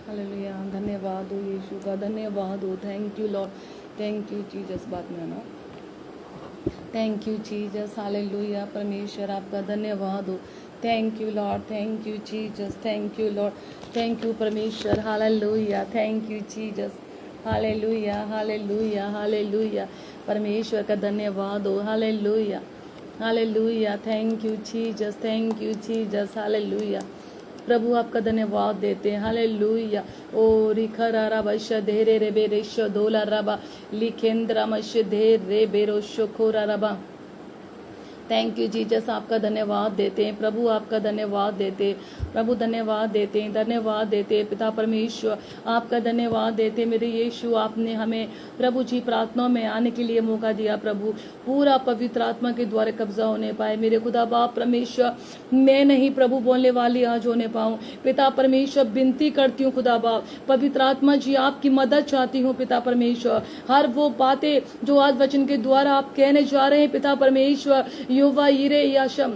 Hallelujah, धन्यवाद हो यीशु का, धन्यवाद हो। Thank you lord, thank you Jesus. बात में आना, थैंक यू जीसस। हालेलुया, परमेश्वर आपका धन्यवाद हो। Thank you lord, thank you Jesus, thank you lord, thank you परमेश्वर। Hallelujah, thank you Jesus. Hallelujah, hallelujah, hallelujah, परमेश्वर का धन्यवाद हो। Hallelujah, hallelujah, thank you Jesus, thank you Jesus. Hallelujah, प्रभु आपका धन्यवाद देते हैं। हालेलुया। ओ रिखरा रबा शधेरे रे बेरेश दोला रबा लिखेंद्रा मश धेर रे बेरो शोखोरा रबा। थैंक यू जीसस, आपका धन्यवाद देते हैं प्रभु, आपका धन्यवाद देते हैं प्रभु, धन्यवाद देते हैं, धन्यवाद देते हैं पिता परमेश्वर, आपका धन्यवाद देते हैं मेरे यीशु। आपने हमें प्रभु जी प्रार्थनाओं में आने के लिए मौका दिया प्रभु, पूरा पवित्र आत्मा के द्वारा कब्जा होने पाए मेरे खुदा बाप परमेश्वर। मैं नहीं प्रभु बोलने वाली आज होने पाऊं पिता परमेश्वर, विनती करती हूँ खुदा बाप पवित्र आत्मा जी, आपकी मदद चाहती हूँ पिता परमेश्वर। हर वो बातें जो आज वचन के द्वारा आप कहने जा रहे हैं पिता परमेश्वर, युवा ईरे याशम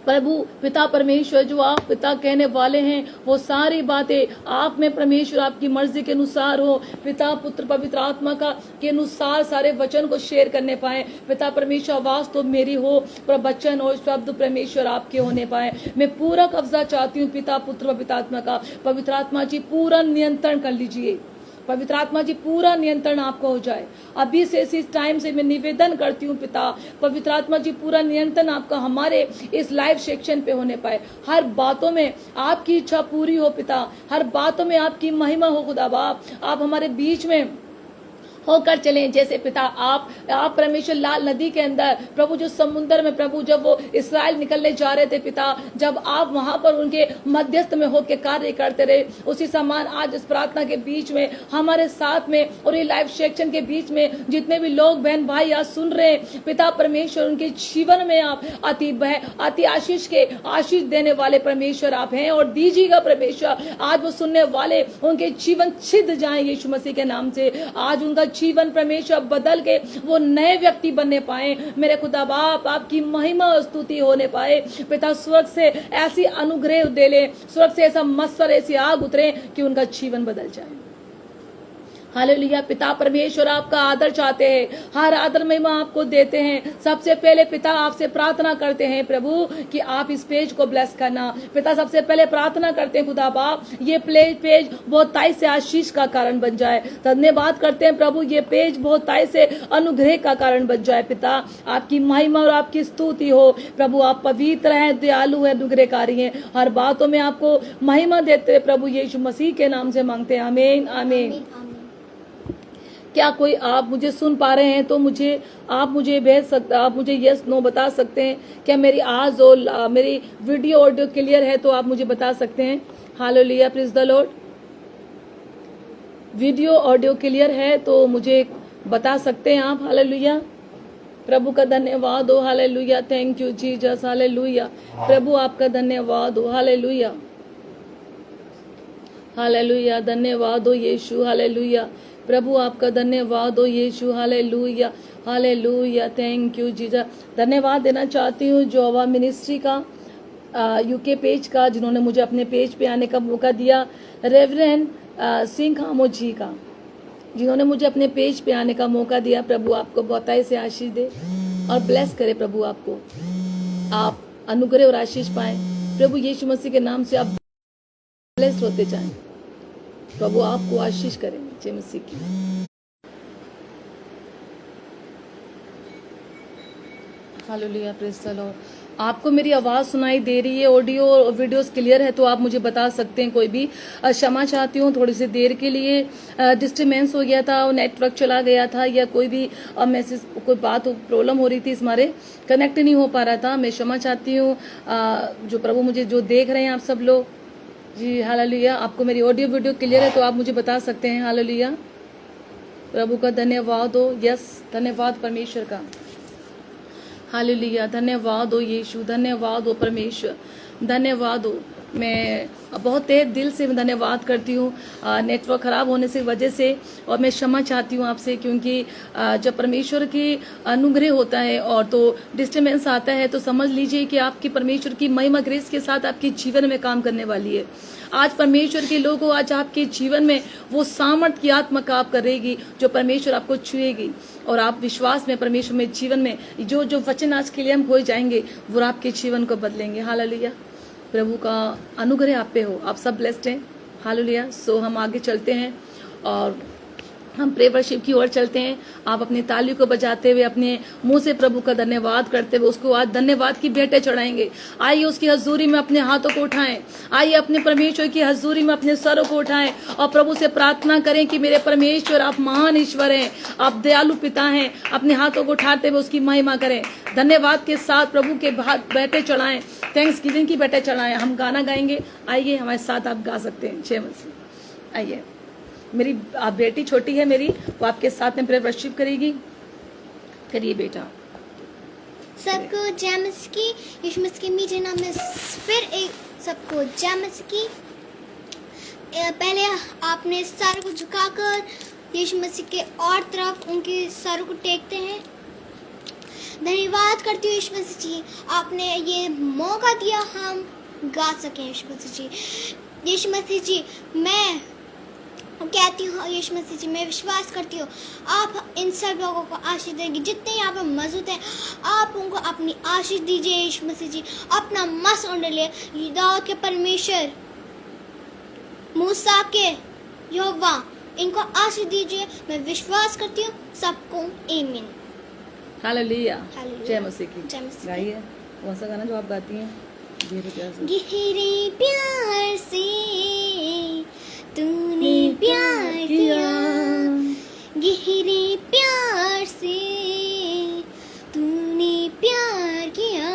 प्रभु पिता परमेश्वर, जो आप पिता कहने वाले हैं वो सारी बातें आप में परमेश्वर आपकी मर्जी के अनुसार हो पिता पुत्र पवित्र आत्मा का के अनुसार सारे वचन को शेयर करने पाए पिता परमेश्वर। आवाज तो मेरी हो पर वचन और शब्द परमेश्वर आपके होने पाए। मैं पूरा कब्जा चाहती हूँ पिता पुत्र पवित्र आत्मा का। पवित्र आत्मा जी पूरा नियंत्रण कर लीजिए, पवित्र आत्मा जी पूरा नियंत्रण आपका हो जाए। अभी से इस टाइम से मैं निवेदन करती हूँ पिता पवित्र आत्मा जी, पूरा नियंत्रण आपका हमारे इस लाइव सेक्शन पे होने पाए। हर बातों में आपकी इच्छा पूरी हो पिता, हर बातों में आपकी महिमा हो खुदा बाप। आप हमारे बीच में होकर चलें जैसे पिता आप परमेश्वर लाल नदी के अंदर प्रभु, जो समुद्र में प्रभु जब वो इस्राएल निकलने जा रहे थे पिता, जब आप वहां पर उनके मध्यस्थ में होकर कार्य करते रहे, उसी समान आज इस प्रार्थना के बीच में हमारे साथ में और ये लाइव सेक्शन के बीच में जितने भी लोग बहन भाई आज सुन रहे हैं पिता परमेश्वर, उनके जीवन में आप अति आशीष के आशीष देने वाले परमेश्वर आप हैं और दीजिएगा परमेश्वर। आज वो सुनने वाले उनके जीवन छिद जाए यीशु मसीह के नाम से। आज उनका जीवन परमेश्वर बदल के वो नए व्यक्ति बनने पाए मेरे खुदा बाप, आपकी महिमा और स्तुति होने पाए पिता। स्वर्ग से ऐसी अनुग्रह दे ले, स्वर्ग से ऐसा मत्सर ऐसी आग उतरे कि उनका जीवन बदल जाए। हालेलुया पिता परमेश्वर, आपका आदर चाहते हैं, हर आदर महिमा आपको देते हैं। सबसे पहले पिता आपसे प्रार्थना करते हैं प्रभु कि आप इस पेज को ब्लेस करना पिता। सबसे पहले प्रार्थना करते हैं खुदा बाप, ये पेज बहुत ताई से आशीष का कारण बन जाए। धन्यवाद करते हैं प्रभु, ये पेज बहुत ताई से अनुग्रह का कारण बन जाए पिता। आपकी महिमा और आपकी स्तुति हो प्रभु। आप पवित्र हैं, दयालु है, अनुग्रहकारी हैं, हर बातों में आपको महिमा देते हैं प्रभु। यीशु मसीह के नाम से मांगते हैं, आमीन आमीन। क्या कोई आप मुझे सुन पा रहे हैं तो आप मुझे भेज सकते, आप मुझे यस नो बता सकते हैं क्या मेरी आज और मेरी वीडियो ऑडियो क्लियर है तो आप मुझे बता सकते हैं। Hallelujah, praise the Lord. Video audio clear है तो मुझे बता सकते हैं आप। हालेलुया, प्रभु का धन्यवाद हो। Hallelujah, thank you Jesus. Hallelujah, प्रभु आपका धन्यवाद हो। हालेलुया, हालेलुया, धन्यवाद हो यीशु। हालेलुया, प्रभु आपका धन्यवाद हो यीशु। Hallelujah, hallelujah, thank you Jesus. धन्यवाद देना चाहती हूँ जोवा मिनिस्ट्री का यूके पेज का, जिन्होंने मुझे अपने पेज पे आने का मौका दिया। रेवरेंड सिंह हामो जी का, जिन्होंने मुझे अपने पेज पे आने का मौका दिया। प्रभु आपको बहुताई से आशीष दे और ब्लेस करे प्रभु, आपको आप अनुग्रह और आशीष पाए प्रभु। यीशु मसीह के नाम से आप ब्लेस्ड होते जाएं प्रभु, आपको आशीष करें जय मसीह की। Hallelujah, praise the Lord. आपको मेरी आवाज सुनाई दे रही है, ऑडियो और वीडियोस क्लियर है तो आप मुझे बता सकते हैं। कोई भी क्षमा चाहती हूँ, थोड़ी सी देर के लिए डिस्टर्बेंस हो गया था, नेटवर्क चला गया था या कोई भी मैसेज कोई बात प्रॉब्लम हो रही थी, हमारे कनेक्ट नहीं हो पा रहा था। मैं क्षमा चाहती हूँ। जो प्रभु मुझे जो देख रहे हैं आप सब लोग जी, हालेलुया, आपको मेरी ऑडियो वीडियो क्लियर है तो आप मुझे बता सकते हैं। हालेलुया, प्रभु का धन्यवाद हो। यस, धन्यवाद परमेश्वर का। हालेलुया, धन्यवाद हो यीशु, धन्यवाद हो परमेश्वर, धन्यवाद हो मैं बहुत तहे दिल से धन्यवाद करती हूँ नेटवर्क ख़राब होने से वजह से, और मैं क्षमा चाहती हूँ आपसे, क्योंकि जब परमेश्वर की अनुग्रह होता है और तो डिस्टर्बेंस आता है, तो समझ लीजिए कि आपकी परमेश्वर की महिमा ग्रेस के साथ आपके जीवन में काम करने वाली है। आज परमेश्वर के लोगों, आज आपके जीवन में वो सामर्थ की आत्मा काम करेगी जो परमेश्वर आपको छुएगी, और आप विश्वास में परमेश्वर में जीवन में जो जो वचन आज के लिए हम हो जाएंगे वो आपके जीवन को बदलेंगे। हालेलुया, प्रभु का अनुग्रह आप पे हो, आप सब ब्लेस्ड हैं। हालेलुया। सो हम आगे चलते हैं और हम प्रे वर्शिप की ओर चलते हैं। आप अपनी ताली को बजाते हुए अपने मुंह से प्रभु का धन्यवाद करते हुए उसको आज धन्यवाद की भेंटें चढ़ाएंगे। आइए उसकी हजूरी में अपने हाथों को उठाएं, आइए अपने परमेश्वर की हजूरी में अपने सरों को उठाएं और प्रभु से प्रार्थना करें कि मेरे परमेश्वर आप महान ईश्वर हैं, आप दयालु पिता हैं। अपने हाथों को उठाते हुए उसकी महिमा करें, धन्यवाद के साथ प्रभु के भेंटें चढ़ाएं, थैंक्स गिविंग की भेंटें चढ़ाएं। हम गाना गाएंगे, आइए हमारे साथ आप गा सकते हैं। जय मसीह। आइए, मेरी आप बेटी छोटी है मेरी, वो आपके साथ में प्रेयर वर्शिप करेगी। करिए बेटा। सबको जय मसीह की, यीशु मसीह के मीठे नाम में फिर एक सबको जय मसीह की। पहले आपने सर को झुकाकर यीशु मसीह के और तरफ उनके सर को टेकते हैं। धन्यवाद करती हूँ यीशु मसीह जी, आपने ये मौका दिया हम गा सकें। यीशु मसीह जी, यीशु मसीह जी, मैं कहती हूँ यीशु मसीह जी, मैं विश्वास करती हूँ आप इन सब लोगों को आशीष देंगे जितने यहाँ पर मौजूद हैं। आप उनको अपनी आशीष दीजिए यीशु मसीह जी, अपना मस उंडले दाऊद के परमेश्वर, मूसा के यहोवा, इनको आशीष दीजिए। मैं विश्वास करती हूँ सबको आमीन। Hallelujah, hallelujah. जय मसीह की। जय मसीह की। गाइए कौन सा गाना जो आप गाती हैं? गहरे प्यार से तूने प्यार किया, गहरे प्यार से तूने प्यार किया,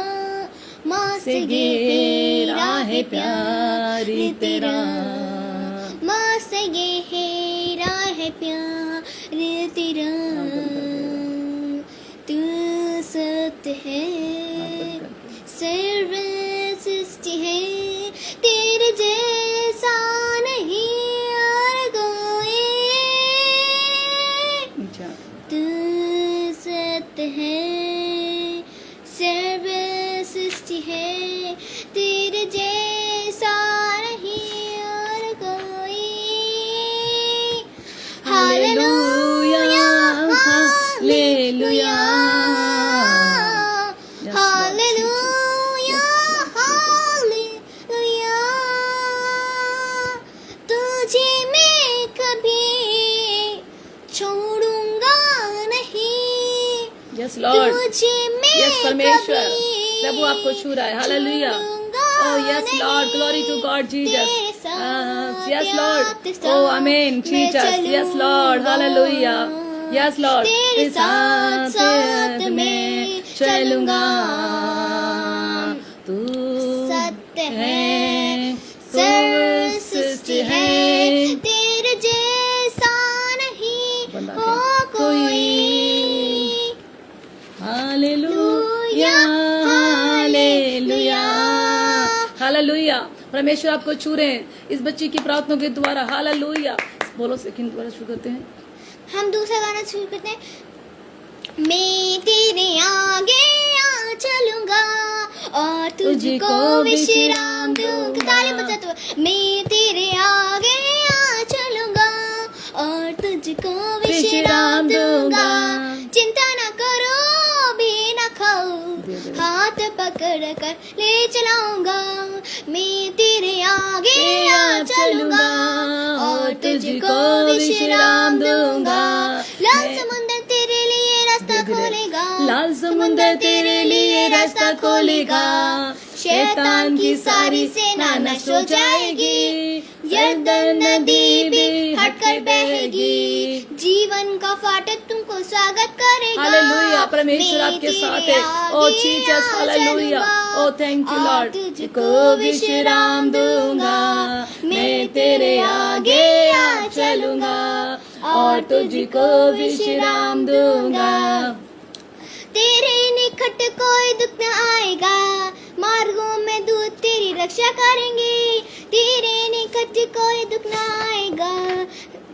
माँ से गहरा है प्यार तेरा, माँ से गहरा है प्यार तेरा, तू सत्य है, सर्व सृष्टि है, तेरे जैसा नहीं और कोई, तू सत्य है, सर्व सृष्टि है, तेरे जैसा नहीं और कोई। हालेलुया, हालेलुया, हालेलुया, हालेलुया, तुझे मैं कभी छोड़ूंगा नहीं, यस लॉर्ड, तुझे मैं यस परमेश्वर, कभी प्रभु आपको छू रहा है। Hallelujah, oh yes lord, glory to God Jesus, yes lord, oh amen Jesus, yes Lord, hallelujah, yes lord, तेरे साथ साथ मैं चलूंगा, तू सत्य है, सर्व सृष्टि है, तेरे जैसा नहीं बंदा हो क्या? कोई। Hallelujah, hallelujah, hallelujah. परमेश्वर आपको छू रहे हैं इस बच्ची की प्रार्थना के द्वारा। हालेलुया। बोलो सेकंड द्वारा शुरू करते हैं। हम दूसरा गाना शुरू करते हैं। मैं तेरे आगे आ चलूंगा और तुझको विश्राम दूंगा। ताली बजाते हुए, मैं तेरे आगे आ चलूंगा और तुझको विश्राम दूंगा। चिंता ना करो, भी ना खाओ, हाथ पकड़ कर ले चलाऊंगा। मैं तेरे आगे आ चलूंगा और तुझको विश्राम दूंगा। लाल समुंदर तेरे लिए रास्ता खोलेगा, लाल समुंदर तेरे लिए रास्ता खोलेगा। शैतान की सारी सेना नष्ट हो जाएगी, यरदन नदी भी हटकर बहेगी। जीवन का फाटक तुमको स्वागत करेगा। हालेलुया, परमेश्वर आपके साथ है। Oh Jesus, hallelujah, oh thank you lord. तुझको विश्राम दूंगा, मैं तेरे आगे आ चलूंगा और तुझको विश्राम दूंगा। तेरे निकट कोई दुख न आएगा, मार्गों में दूत तेरी रक्षा करेंगे, तेरे निकट कोई दुख ना आएगा।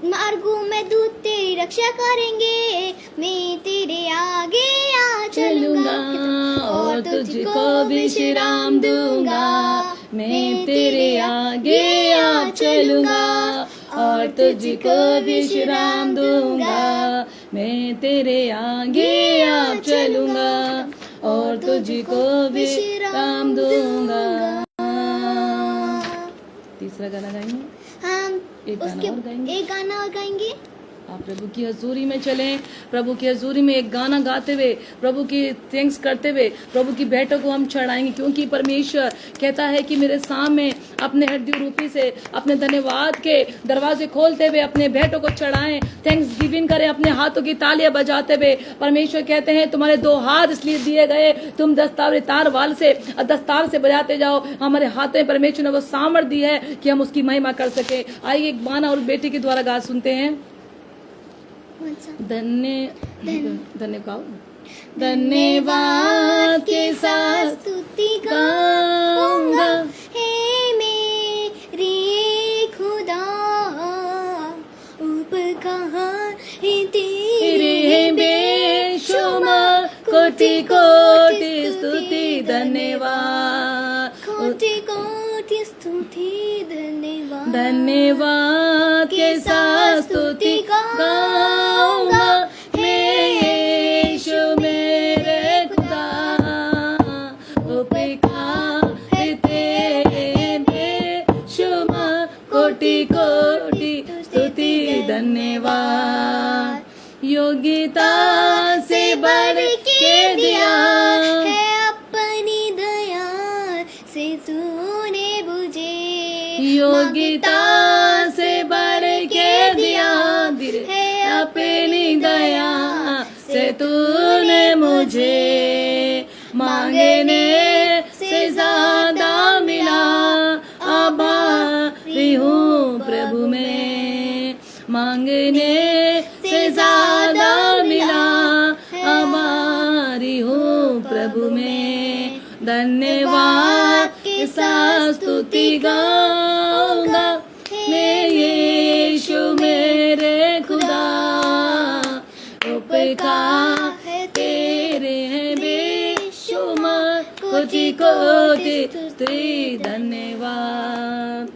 मार्गों में दूत तेरी रक्षा करेंगे, मैं तेरे आगे आ चलूंगा और तुझको विश्राम दूंगा। मैं तेरे आगे आ चलूंगा और तुझको विश्राम दूंगा। मैं तेरे आगे आ चलूंगा और तुझको विश्राम दूंगा। तीसरा गाना गाएंगे, हम एक गाना और गाएंगे। एक गाना और गाएंगे। आप प्रभु की हजूरी में चलें, प्रभु की हजूरी में एक गाना गाते हुए, प्रभु की थैंक्स करते हुए प्रभु की भेंटों को हम चढ़ाएंगे, क्योंकि परमेश्वर कहता है कि मेरे सामने अपने हृदय रूपी से अपने धन्यवाद के दरवाजे खोलते हुए अपने भेंटों को चढ़ाएं, थैंक्स गिविंग करें, अपने हाथों की तालियां बजाते हुए। परमेश्वर कहते हैं तुम्हारे 2 हाथ इसलिए दिए गए, तुम दस्तार से बजाते जाओ। हमारे हाथों में परमेश्वर ने वो सामर्थ दी है कि हम उसकी महिमा कर सके। आइए एक गाना और बेटी के द्वारा गा सुनते हैं। धन्यवाद के साथ स्तुति गाऊंगा, हे मेरे खुदा, उपकार है तेरे बेशुमार, कोटि कोटि स्तुति धन्यवाद, कोटि कोटि स्तुति धन्यवाद। धन्यवाद के साथ स्तुति गाऊंगा, मैं यीशु मेरे खुदा, उपकार है तेरे बेशुमार, कोटि कोटि स्तुति धन्यवाद। योग्यता से बढ़ के दिया है, अपनी दया से तूने मुझे, योग्यता से बढ़ के दिया है, अपनी दया से तूने मुझे, मांगने से ज्यादा मिला, आभारी हूँ प्रभु में, मांगने से ज्यादा मिला, आभारी हूँ प्रभु में। धन्यवाद के साथ स्तुति गाऊंगा, मैं यीशु मेरे खुदा, उपकार है तेरे हैं बेशुमार, कोटि कोटि स्तुति धन्यवाद,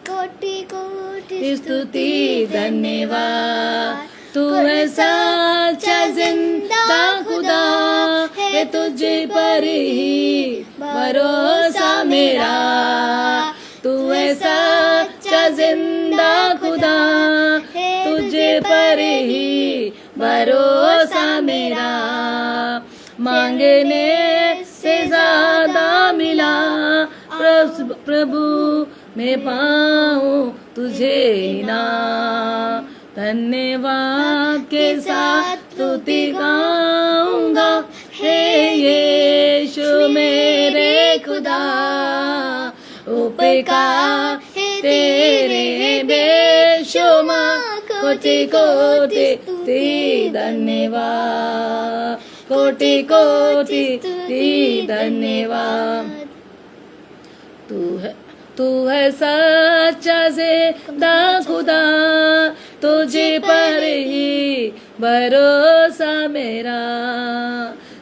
कोटि कोटि स्तुति धन्यवाद। तू है सच्चा जिंदा खुदा, है तुझे पर ही भरोसा मेरा, तू है सच्चा जिंदा खुदा, तुझे पर ही भरोसा मेरा, मांगने से ज्यादा मिला, प्रभु मैं पाऊं तुझे ना। धन्यवाद के साथ स्तुति गाऊंगा, हे यीशु मेरे खुदा, उपकार है तेरे बेशुमार, कोटि कोटि स्तुति धन्यवाद, कोटि कोटि स्तुति धन्यवाद। तू है सच्चा जिंदा खुदा, तुझे पर ही भरोसा मेरा,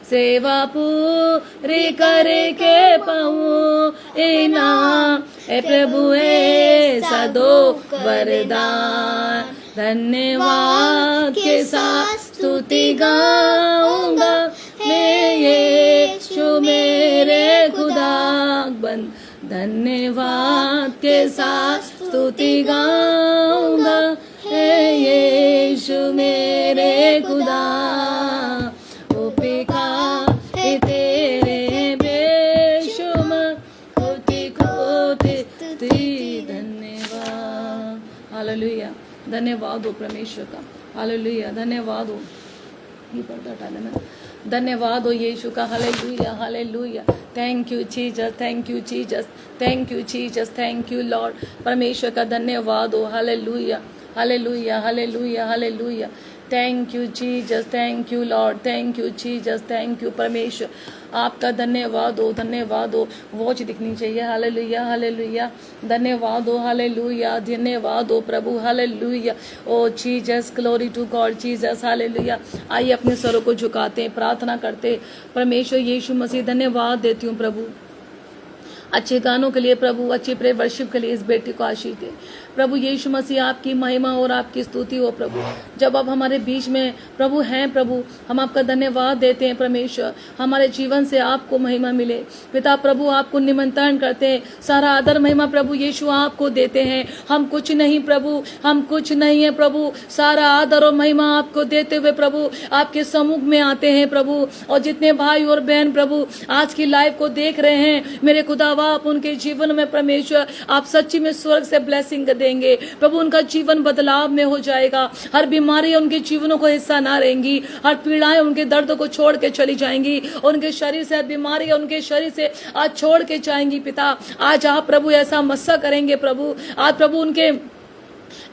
सेवा पूरी करके पाऊं इनाम, ए प्रभु ऐसा दो वरदान। धन्यवाद के साथ स्तुति गाऊंगा, मैं यीशु मेरे खुदा, धन्यवाद के साथ स्तुति गाऊंगा, हे यीशु मेरे खुदा, उपकार है तेरे बेशुमार, कोटि कोटि स्तुति धन्यवाद। हालेलुया, धन्यवाद हो परमेश्वर का, हालेलुया, धन्यवाद हो, ये पर्दा हटा देना। धन्यवाद हो यीशु का, hallelujah hallelujah. Thank you Jesus, thank you Jesus, thank you Jesus, thank you Lord. परमेश्वर का धन्यवाद हो, hallelujah hallelujah hallelujah hallelujah. Thank you Jesus, thank you lord, thank you Jesus, thank you परमेश्वर, आपका धन्यवाद हो, वॉच दिखनी चाहिए। हालेलुया हालेलुया, धन्यवाद हो, हालेलुया, धन्यवाद हो प्रभु, hallelujah. O Jesus, glory to God Jesus, hallelujah. आइए अपने सरों को झुकाते हैं, प्रार्थना करते। परमेश्वर यीशु मसीह, धन्यवाद देती हूँ प्रभु अच्छे गानों के लिए प्रभु, अच्छे प्रे वर्शिप के लिए इस बेटी को आशीष दे प्रभु यीशु मसीह। आपकी महिमा और आपकी स्तुति हो प्रभु। जब आप हमारे बीच में प्रभु हैं प्रभु, हम आपका धन्यवाद देते हैं परमेश्वर। हमारे जीवन से आपको महिमा मिले पिता प्रभु, आपको निमंत्रण करते हैं। सारा आदर महिमा प्रभु यीशु आपको देते हैं। हम कुछ नहीं प्रभु, हम कुछ नहीं है प्रभु। सारा आदर और महिमा आपको देते हुए प्रभु आपके सम्मुख में आते हैं प्रभु। और जितने भाई और बहन प्रभु आज की लाइव को देख रहे हैं, मेरे खुदावा आप उनके जीवन में परमेश्वर आप सच्ची में स्वर्ग से ब्लेसिंग देंगे प्रभु। उनका जीवन बदलाव में हो जाएगा। हर बीमारी उनके जीवनों को हिस्सा ना रहेंगी। हर पीड़ाएं उनके दर्द को छोड़ के चली जाएंगी। उनके शरीर से हर बीमारी उनके शरीर से आज छोड़ के जाएंगी पिता। आज आप प्रभु ऐसा मस्सा करेंगे प्रभु। आज प्रभु उनके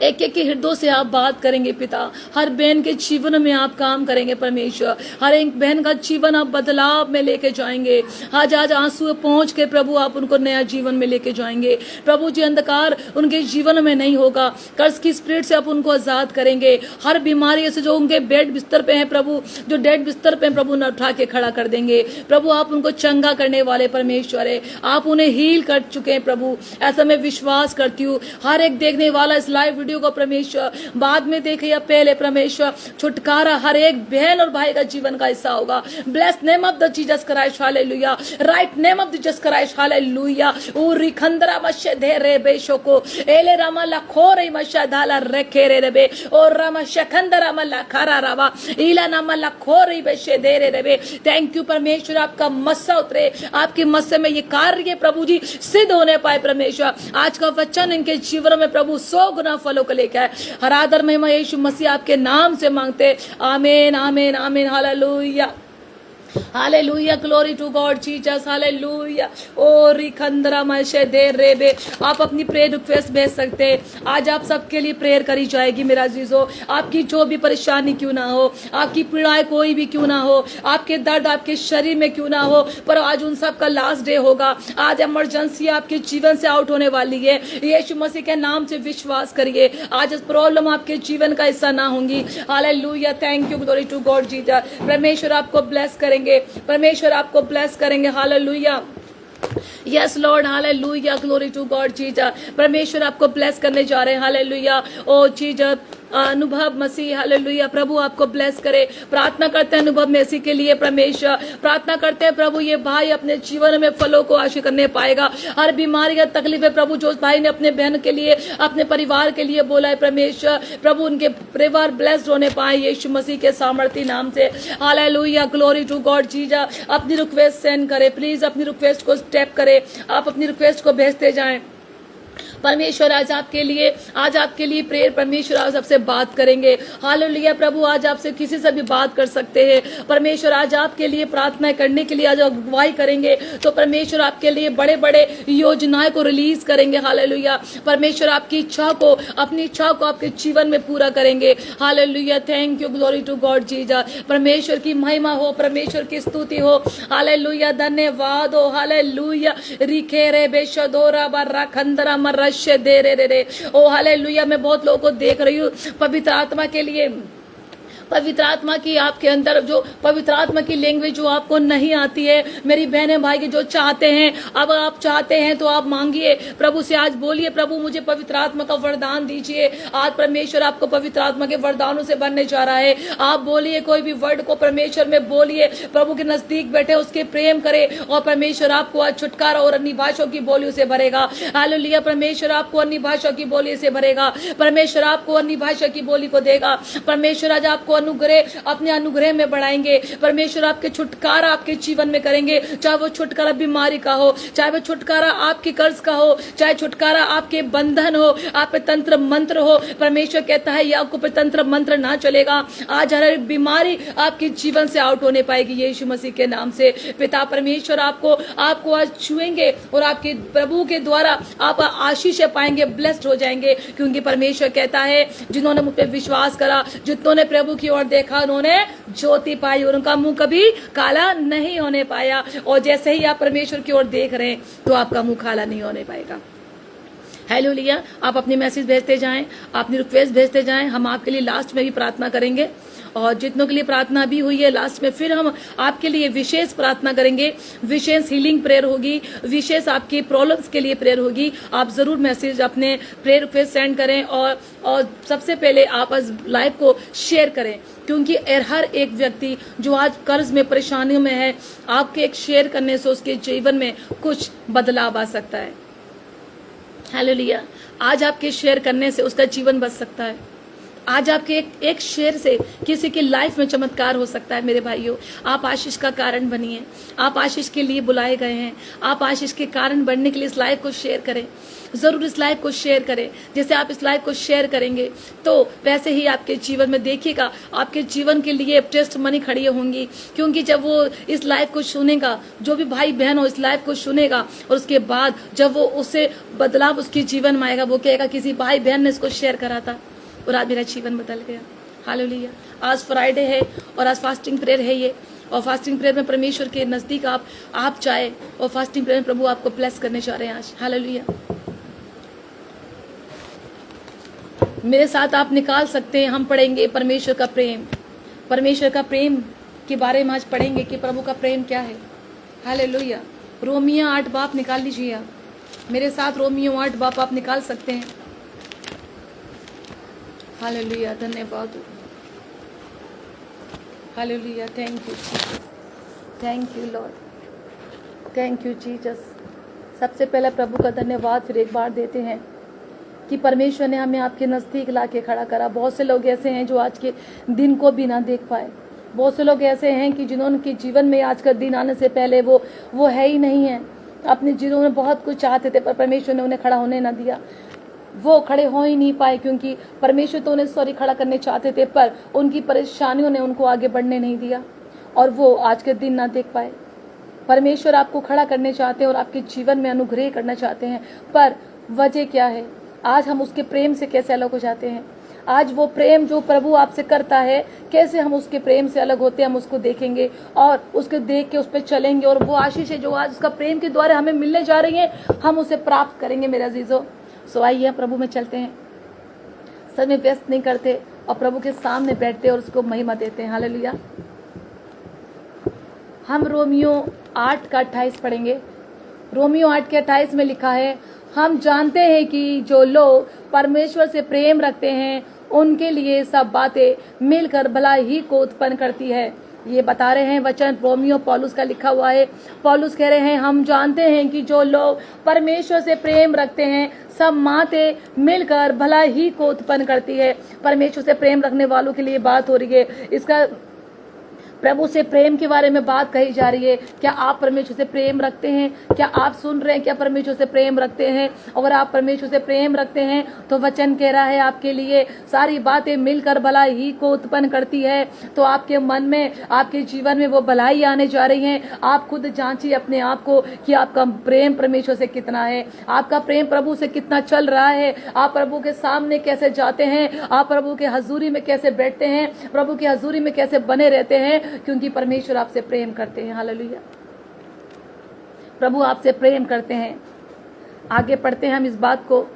एक एक के हृदय से आप बात करेंगे पिता। हर बहन के जीवन में आप काम करेंगे परमेश्वर। हर एक बहन का जीवन आप बदलाव में लेके जाएंगे। आज आंसू पहुंच के प्रभु आप उनको नया जीवन में लेके जाएंगे प्रभु जी। अंधकार उनके जीवन में नहीं होगा। कर्ज की स्पिरिट से आप उनको आजाद करेंगे। हर बीमारी से जो उनके बेड बिस्तर पे है प्रभु, जो डेड बिस्तर पे प्रभु न उठा के खड़ा कर देंगे प्रभु। आप उनको चंगा करने वाले परमेश्वर है। आप उन्हें हील कर चुके हैं प्रभु, ऐसा मैं विश्वास करती हूँ। हर एक देखने वाला इस लाइव वीडियो को परमेश्वर बाद में देखे या पहले परमेश्वर छुटकारा हर एक बहन और भाई का जीवन का हिस्सा होगा। Bless name of the Jesus Christ, hallelujah. Right name of the Jesus Christ, hallelujah. उरी खंदरा मशे दे रे बेशोको एले रामा लखो रे मशा धाला रखे रे बे और रामा शखंदरा मल्ला खरा रावा इला नामा लखो रे बेशे दे रे बे। थैंक यू परमेश्वर, आपका मस्सा उतरे, आपके मस्से में ये कार्य प्रभु जी सिद्ध होने पाए परमेश्वर। आज का वचन इनके जीवन में प्रभु 100 गुना फलों को लेकर हर आदर महिमा यीशु मसीह आपके नाम से मांगते। Amen amen amen, hallelujah hallelujah, glory to God Jesus, hallelujah. Oh रिखंदरा मशे दे रे बे। आप अपनी प्रेयर रिक्वेस्ट भेज सकते हैं। आज आप सबके लिए प्रेयर करी जाएगी मेरा जीजो। आपकी जो भी परेशानी क्यों ना हो, आपकी पीड़ाएं कोई भी क्यों ना हो, आपके दर्द आपके शरीर में क्यों ना हो, पर आज उन सब का लास्ट डे होगा। आज इमरजेंसी आपके जीवन से आउट होने वाली है। यीशु मसीह के नाम से विश्वास करिए। आज प्रॉब्लम आपके जीवन का हिस्सा ना होंगी। Hallelujah, thank you, glory to God Jesus. परमेश्वर आपको ब्लेस करेंगे, परमेश्वर आपको ब्लेस करेंगे। Hallelujah, yes Lord, hallelujah, glory to God Jesus. परमेश्वर आपको ब्लेस करने जा रहे हैं। हालेलुया, ओ जीसस। अनुभव मसीह, हालेलुया, प्रभु आपको ब्लेस करे। प्रार्थना करते हैं अनुभव मसीह के लिए परमेश्वर। प्रार्थना करते हैं प्रभु ये भाई अपने जीवन में फलों को आशीष करने पाएगा। हर बीमारी या तकलीफ है प्रभु जो भाई ने अपने बहन के लिए अपने परिवार के लिए बोला है परमेश्वर, प्रभु उनके परिवार ब्लेस्ड होने पाए यीशु मसीह के सामर्थ्य नाम से। Hallelujah, glory to God Jesus. अपनी रिक्वेस्ट सेंड करे प्लीज, अपनी रिक्वेस्ट को स्टेप करे। आप अपनी रिक्वेस्ट को भेजते जाएं। परमेश्वर आज आपके लिए प्रेयर परमेश्वर आज आपसे बात करेंगे। हालेलुया, प्रभु आज आपसे किसी से भी बात कर सकते हैं। परमेश्वर आज आपके लिए प्रार्थना करने के लिए आज अगुवाई करेंगे तो परमेश्वर आपके लिए बड़े बड़े योजनाएं को रिलीज करेंगे। हालेलुया, परमेश्वर आपकी इच्छा को, अपनी इच्छा को आपके जीवन में पूरा करेंगे। Hallelujah, thank you, glory to God Jesus. परमेश्वर की महिमा हो, परमेश्वर की स्तुति हो। हालेलुया, धन्यवाद हो। हालेलुया, रिखे रे बेशदोरा बर्रा खंदरा मर दे रे। ओ हालेलुया, मैं बहुत लोगों को देख रही हूँ पवित्र आत्मा के लिए, पवित्र आत्मा की आपके अंदर जो पवित्र आत्मा की लैंग्वेज जो आपको नहीं आती है, मेरी बहनें भाई की जो चाहते हैं, अब आप चाहते हैं तो आप मांगिए प्रभु से। आज बोलिए प्रभु मुझे पवित्र आत्मा का वरदान दीजिए। आज परमेश्वर आपको पवित्र आत्मा के वरदानों से बनने जा रहा है। आप बोलिए, कोई भी वर्ड को परमेश्वर में बोलिए। प्रभु के नजदीक बैठे उसके प्रेम करे और परमेश्वर आपको आज छुटकारा और अन्य भाषाओं की बोलियों से भरेगा। हालेलुया, परमेश्वर आपको अन्य भाषा की बोली से भरेगा। परमेश्वर आपको अन्य भाषा की बोली को देगा। परमेश्वर आज आपको अनुग्रह, अपने अनुग्रह में बढ़ाएंगे। परमेश्वर आपके छुटकारा आपके जीवन में करेंगे, चाहे वो छुटकारा बीमारी का हो, चाहे वो छुटकारा आपके कर्ज का हो, चाहे छुटकारा आपके बंधन हो, आप पे तंत्र मंत्र हो। परमेश्वर कहता है ये आपको पे तंत्र मंत्र ना चलेगा। आज हर बीमारी आपके जीवन से आउट होने पाएगी यीशु मसीह के नाम से। पिता परमेश्वर आपको आज छुएंगे और आपके प्रभु के द्वारा आप आशीष पाएंगे, ब्लेस्ड हो जाएंगे, क्योंकि परमेश्वर कहता है जिन्होंने मुझ पे विश्वास करा, जितनों ने प्रभु की ओर देखा, उन्होंने ज्योति पाई और उनका मुंह कभी काला नहीं होने पाया। और जैसे ही आप परमेश्वर की ओर देख रहे हैं तो आपका मुंह काला नहीं होने पाएगा। हालेलुया। आप अपनी मैसेज भेजते जाएं, अपनी रिक्वेस्ट भेजते जाएं। हम आपके लिए लास्ट में भी प्रार्थना करेंगे, और जितनों के लिए प्रार्थना भी हुई है लास्ट में फिर हम आपके लिए विशेष प्रार्थना करेंगे। विशेष हीलिंग प्रेयर होगी, विशेष आपकी प्रॉब्लम्स के लिए प्रेयर होगी। आप जरूर मैसेज अपने प्रेयर रिक्वेस्ट सेंड करें, और सबसे पहले आप आज लाइव को शेयर करें, क्योंकि हर एक व्यक्ति जो आज कर्ज में परेशानियों में है, आपके एक शेयर करने से उसके जीवन में कुछ बदलाव आ सकता है। हालेलुया। आज आपके शेयर करने से उसका जीवन बच सकता है। आज आपके एक शेयर से किसी की लाइफ में चमत्कार हो सकता है। मेरे भाइयों, आप आशीष का कारण बनिए। आप आशीष के लिए बुलाए गए हैं। आप आशीष के कारण बनने के लिए इस लाइव को शेयर करें। जरूर इस लाइव को शेयर करें। जैसे आप इस लाइव को शेयर करेंगे तो वैसे ही आपके जीवन में देखिएगा, आपके जीवन के लिए टेस्ट मनी खड़ी होंगी। क्योंकि जब वो इस लाइव को सुनेगा, जो भी भाई बहन हो इस लाइव को सुनेगा, और उसके बाद जब वो उससे बदलाव उसके जीवन में आएगा, वो कहेगा किसी भाई बहन ने इसको शेयर करा था और आज मेरा जीवन बदल गया। हालेलुया। आज फ्राइडे है और आज फास्टिंग प्रेयर है ये, और फास्टिंग प्रेयर में परमेश्वर के नजदीक आप जाए, और फास्टिंग प्रेयर में प्रभु आपको ब्लेस करने जा रहे हैं आज। हालेलुया। मेरे साथ आप निकाल सकते हैं। हम पढ़ेंगे परमेश्वर का प्रेम। परमेश्वर का प्रेम के बारे में आज पढ़ेंगे कि प्रभु का प्रेम क्या है। हालेलुया। रोमियो 8 बाप निकाल लीजिए आप मेरे साथ। रोमियो 8 बाप आप निकाल सकते हैं। हालेलुया। धन्यवाद। Hallelujah. Thank you Jesus. Thank you lord. Thank you Jesus. सबसे पहले प्रभु का धन्यवाद फिर एक बार देते हैं कि परमेश्वर ने हमें आपके नज़दीक ला के खड़ा करा। बहुत से लोग ऐसे हैं जो आज के दिन को भी ना देख पाए। बहुत से लोग ऐसे हैं कि जिन्होंने के जीवन में आज का दिन आने से पहले वो है ही नहीं है। अपने जीवन में बहुत कुछ चाहते थे पर परमेश्वर ने उन्हें खड़ा होने ना दिया। वो खड़े हो ही नहीं पाए, क्योंकि परमेश्वर तो उन्हें खड़ा करने चाहते थे, पर उनकी परेशानियों ने उनको आगे बढ़ने नहीं दिया और वो आज के दिन ना देख पाए। परमेश्वर आपको खड़ा करने चाहते हैं और आपके जीवन में अनुग्रह करना चाहते हैं, पर वजह क्या है? आज हम उसके प्रेम से कैसे अलग हो जाते हैं? आज वो प्रेम जो प्रभु आपसे करता है, कैसे हम उसके प्रेम से अलग होते हैं, हम उसको देखेंगे और उसके देख के उस पर चलेंगे, और वो आशीष है जो आज उसका प्रेम के द्वारा हमें मिलने जा रही है, हम उसे प्राप्त करेंगे मेरे अजीजों। सो आइए प्रभु में चलते हैं, समय व्यस्त नहीं करते और प्रभु के सामने बैठते और उसको महिमा देते हैं। हालेलुया। हम रोमियो 8 का 28 पढ़ेंगे। रोमियो 8 के 28 में लिखा है, हम जानते हैं कि जो लोग परमेश्वर से प्रेम रखते हैं उनके लिए सब बातें मिलकर भला ही को उत्पन्न करती है। ये बता रहे हैं वचन रोमियो पौलुस का लिखा हुआ है। पौलुस कह रहे हैं हम जानते हैं कि जो लोग परमेश्वर से प्रेम रखते हैं सब बातें मिलकर भला ही को उत्पन्न करती है। परमेश्वर से प्रेम रखने वालों के लिए बात हो रही है। इसका प्रभु से प्रेम के बारे में बात कही जा रही है। क्या आप परमेश्वर से प्रेम रखते हैं? क्या आप सुन रहे हैं? क्या परमेश्वर से प्रेम रखते हैं? अगर आप परमेश्वर से प्रेम रखते हैं तो वचन कह रहा है आपके लिए सारी बातें मिलकर भलाई ही को उत्पन्न करती है। तो आपके मन में, आपके जीवन में वो भलाई आने जा रही है। आप खुद जांचिए अपने आप को कि आपका प्रेम परमेश्वर से कितना है, आपका प्रेम प्रभु से कितना चल रहा है, आप प्रभु के सामने कैसे जाते हैं, आप प्रभु के हजूरी में कैसे बैठते हैं, प्रभु की हजूरी में कैसे बने रहते हैं, क्योंकि परमेश्वर आपसे प्रेम करते हैं। हालेलुया। प्रभु आपसे प्रेम करते हैं। आगे पढ़ते हैं हम इस बात को।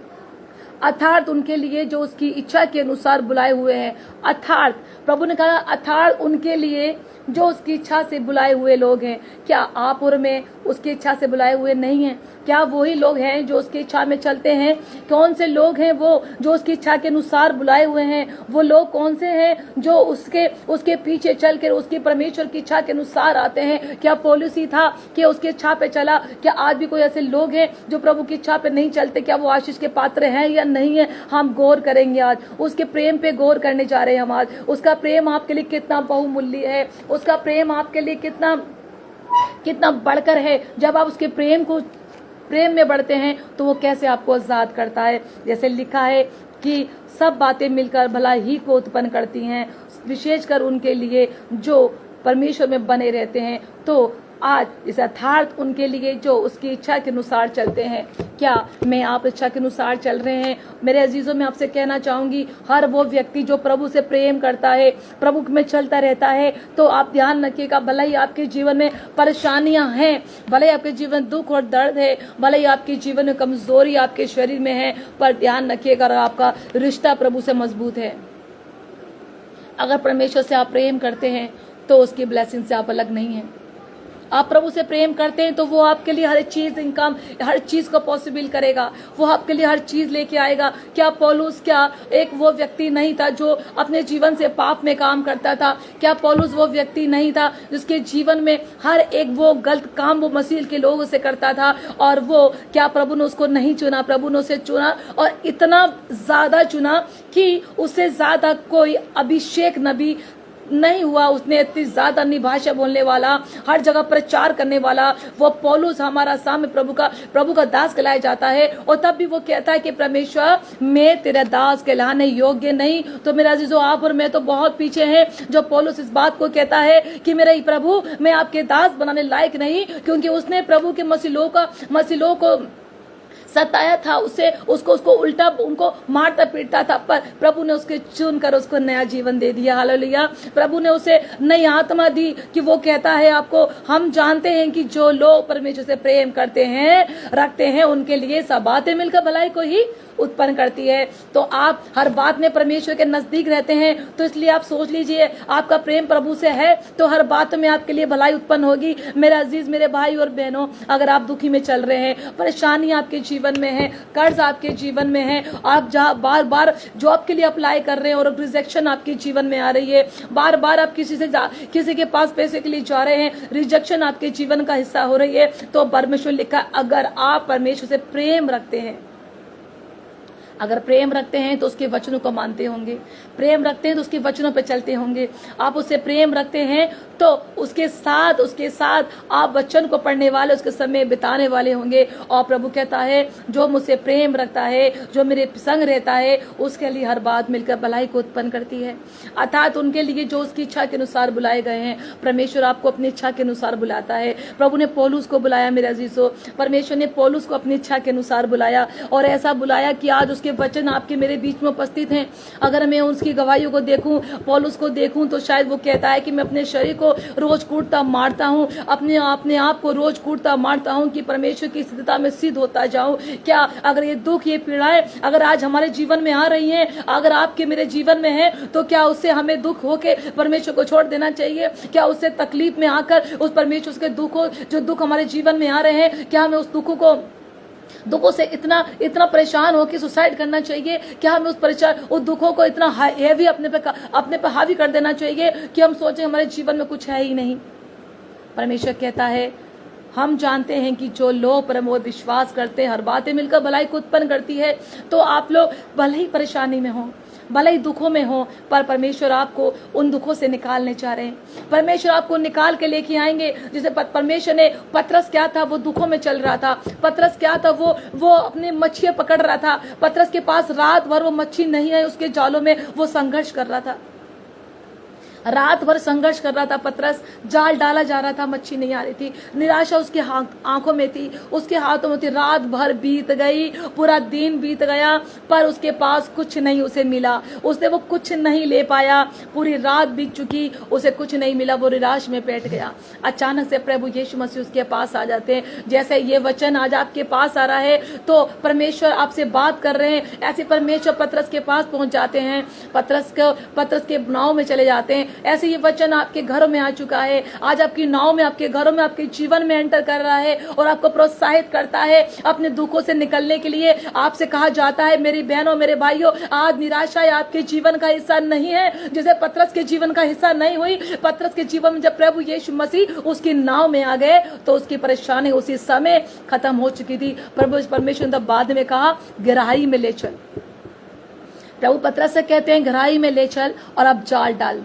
अर्थात उनके लिए जो उसकी इच्छा के अनुसार बुलाए हुए हैं। अर्थात प्रभु ने कहा अर्थात उनके लिए जो उसकी इच्छा से बुलाए हुए लोग हैं। क्या आप और मैं उसकी इच्छा से बुलाए हुए नहीं हैं? क्या वही लोग हैं जो उसकी इच्छा में चलते हैं? कौन से लोग हैं वो जो उसकी इच्छा के अनुसार बुलाए हुए हैं? वो लोग कौन से हैं जो उसके पीछे चल कर उसकी परमेश्वर की इच्छा के अनुसार आते हैं? क्या पौलुस ही था कि उसकी इच्छा पे चला? क्या आज भी कोई ऐसे लोग हैं जो प्रभु की इच्छा पे नहीं चलते? क्या वो आशीष के पात्र हैं या नहीं है? हम गौर करेंगे आज, उसके प्रेम पे गौर करने जा रहे हैं हम आज। उसका प्रेम आपके लिए कितना बहुमूल्य है, उसका प्रेम आपके लिए कितना बढ़कर है। जब आप उसके प्रेम में बढ़ते हैं तो वो कैसे आपको आजाद करता है। जैसे लिखा है कि सब बातें मिलकर भला ही को उत्पन्न करती हैं, विशेषकर उनके लिए जो परमेश्वर में बने रहते हैं। तो आज इस अर्थार्थ उनके लिए जो उसकी इच्छा के अनुसार चलते हैं। क्या मैं आप इच्छा के अनुसार चल रहे हैं? मेरे अजीजों, मैं आपसे कहना चाहूंगी, हर वो व्यक्ति जो प्रभु से प्रेम करता है, प्रभु में चलता रहता है, तो आप ध्यान रखिएगा, भले ही आपके जीवन में परेशानियां हैं, भले ही आपके जीवन दुख और दर्द है, भले ही आपके जीवन में कमजोरी आपके शरीर में है, पर ध्यान रखिएगा अगर आपका रिश्ता प्रभु से मजबूत है, अगर परमेश्वर से आप प्रेम करते हैं, तो उसकी ब्लेसिंग से आप अलग नहीं हैं। आप प्रभु से प्रेम करते हैं तो वो आपके लिए हर चीज इनकम, हर चीज को पॉसिबल करेगा, वो आपके लिए हर चीज लेके आएगा। क्या पौलुस क्या एक वो व्यक्ति नहीं था जो अपने जीवन से पाप में काम करता था? क्या पौलुस वो व्यक्ति नहीं था जिसके जीवन में हर एक वो गलत काम वो मसीह के लोगों से करता था? और वो क्या प्रभु ने उसको नहीं चुना? प्रभु ने उसे चुना, और इतना ज्यादा चुना कि उससे ज्यादा कोई अभिषेक नबी नहीं हुआ। उसने इतनी ज्यादा भाषा बोलने वाला, हर जगह प्रचार करने वाला वो पौलुस हमारा सामने प्रभु का दास कहलाया जाता है। और तब भी वो कहता है कि परमेश्वर, मैं तेरा दास कहलाने योग्य नहीं। तो मेरा अजीजों, आप और मैं तो बहुत पीछे हैं जो पौलुस इस बात को कहता है कि मेरे प्रभु, मैं आपके दास बनाने लायक नहीं, क्योंकि उसने प्रभु के मसीलों को सताया था, उसको उल्टा उनको मारता पीटता था, पर प्रभु ने उसके चुनकर उसको नया जीवन दे दिया। हालेलुया। प्रभु ने उसे नई आत्मा दी कि वो कहता है आपको, हम जानते हैं कि जो लोग परमेश्वर से प्रेम करते हैं, रखते हैं, उनके लिए सब बातें मिलकर भलाई को ही उत्पन्न करती है। तो आप हर बात में परमेश्वर के नजदीक रहते हैं, तो इसलिए आप सोच लीजिए, आपका प्रेम प्रभु से है तो हर बात में आपके लिए भलाई उत्पन्न होगी। मेरा अजीज, मेरे भाई और बहनों, अगर आप दुखी में चल रहे हैं, परेशानी आपके जीवन में है, कर्ज आपके जीवन में है, आप जहाँ बार बार जॉब के लिए अप्लाई कर रहे हैं और रिजेक्शन आपके जीवन में आ रही है, बार बार आप किसी के पास पैसे के लिए जा रहे हैं, रिजेक्शन आपके जीवन का हिस्सा हो रही है, तो परमेश्वर लिखा, अगर आप परमेश्वर से प्रेम रखते हैं, अगर प्रेम रखते हैं तो उसके वचनों को मानते होंगे, प्रेम रखते हैं तो उसके वचनों पे चलते होंगे, आप उससे प्रेम रखते हैं तो उसके साथ आप वचन को पढ़ने वाले, उसके समय बिताने वाले होंगे। और प्रभु कहता है, जो मुझसे प्रेम रखता है, जो मेरे संग रहता है, उसके लिए हर बात मिलकर भलाई को उत्पन्न करती है। अर्थात उनके लिए जो उसकी इच्छा के अनुसार बुलाए गए हैं। परमेश्वर आपको अपनी इच्छा के अनुसार बुलाता है। प्रभु ने पौलुस को बुलाया, मेरे अजीजों, परमेश्वर ने पौलुस को अपनी इच्छा के अनुसार बुलाया, और ऐसा बुलाया कि आज उसके वचन आपके मेरे बीच में उपस्थित हैं। अगर मैं उसकी गवाहियों को देखूं, पौलुस को देखूं, तो शायद वो कहता है कि मैं अपने शरीर को रोज कूटता मारता हूं, अपने आप को रोज कूटता मारता हूं कि परमेश्वर की स्थिरता में सिद्ध होता जाऊं। क्या अगर ये दुख, ये पीड़ाएं अगर आज हमारे जीवन में आ रही हैं, अगर आपके मेरे जीवन में है, तो क्या उससे हमें दुख होके परमेश्वर को छोड़ देना चाहिए? क्या उससे तकलीफ में आकर उस परमेश्वर के जो दुख हमारे जीवन में आ रहे हैं, क्या हमें उस दुखों से इतना परेशान हो कि सुसाइड करना चाहिए? क्या हमें उस दुखों को इतना हैवी अपने पे हावी कर देना चाहिए कि हम सोचें हमारे जीवन में कुछ है ही नहीं? परमेश्वर कहता है, हम जानते हैं कि जो लोग परम विश्वास करते हैं, हर बातें मिलकर भलाई को उत्पन्न करती है। तो आप लोग भले ही परेशानी में हो, भले ही दुखों में हो, पर परमेश्वर आपको उन दुखों से निकालने चाह रहे हैं। परमेश्वर आपको निकाल के लेके आएंगे। जैसे परमेश्वर ने, पतरस क्या था, वो दुखों में चल रहा था। पतरस क्या था, वो अपने मच्छियां पकड़ रहा था। पतरस के पास रात भर वो मच्छी नहीं है, उसके जालों में वो संघर्ष कर रहा था, रात भर संघर्ष कर रहा था। पतरस, जाल डाला जा रहा था, मच्छी नहीं आ रही थी, निराशा उसके आंखों में थी, उसके हाथों में थी। रात भर बीत गई, पूरा दिन बीत गया, पर उसके पास कुछ नहीं उसे मिला, उसने वो कुछ नहीं ले पाया। पूरी रात बीत चुकी, उसे कुछ नहीं मिला, वो निराश में बैठ गया। अचानक से प्रभु यीशु मसीह उसके पास आ जाते हैं। जैसे ये वचन आज आपके पास आ रहा है, तो परमेश्वर आपसे बात कर रहे हैं, ऐसे परमेश्वर पतरस के पास पहुंच जाते हैं, पतरस के नाव में चले जाते हैं। ऐसे ये वचन आपके घरों में आ चुका है, आज आपकी नाव में, आपके घरों में, आपके जीवन में एंटर कर रहा है और आपको प्रोत्साहित करता है अपने दुखों से निकलने के लिए। आपसे कहा जाता है, मेरी बहनों, मेरे भाइयों, आज निराशा आपके जीवन का हिस्सा नहीं है, जैसे पतरस के जीवन का हिस्सा नहीं हुई। पतरस के जीवन में जब प्रभु यीशु मसीह उसकी नाव में आ गए, तो उसकी परेशानी उसी समय खत्म हो चुकी थी। परमेश्वर ने बाद में कहा, गहराई में ले चल। प्रभु पतरस से कहते हैं, गहराई में ले चल और अब जाल डाल,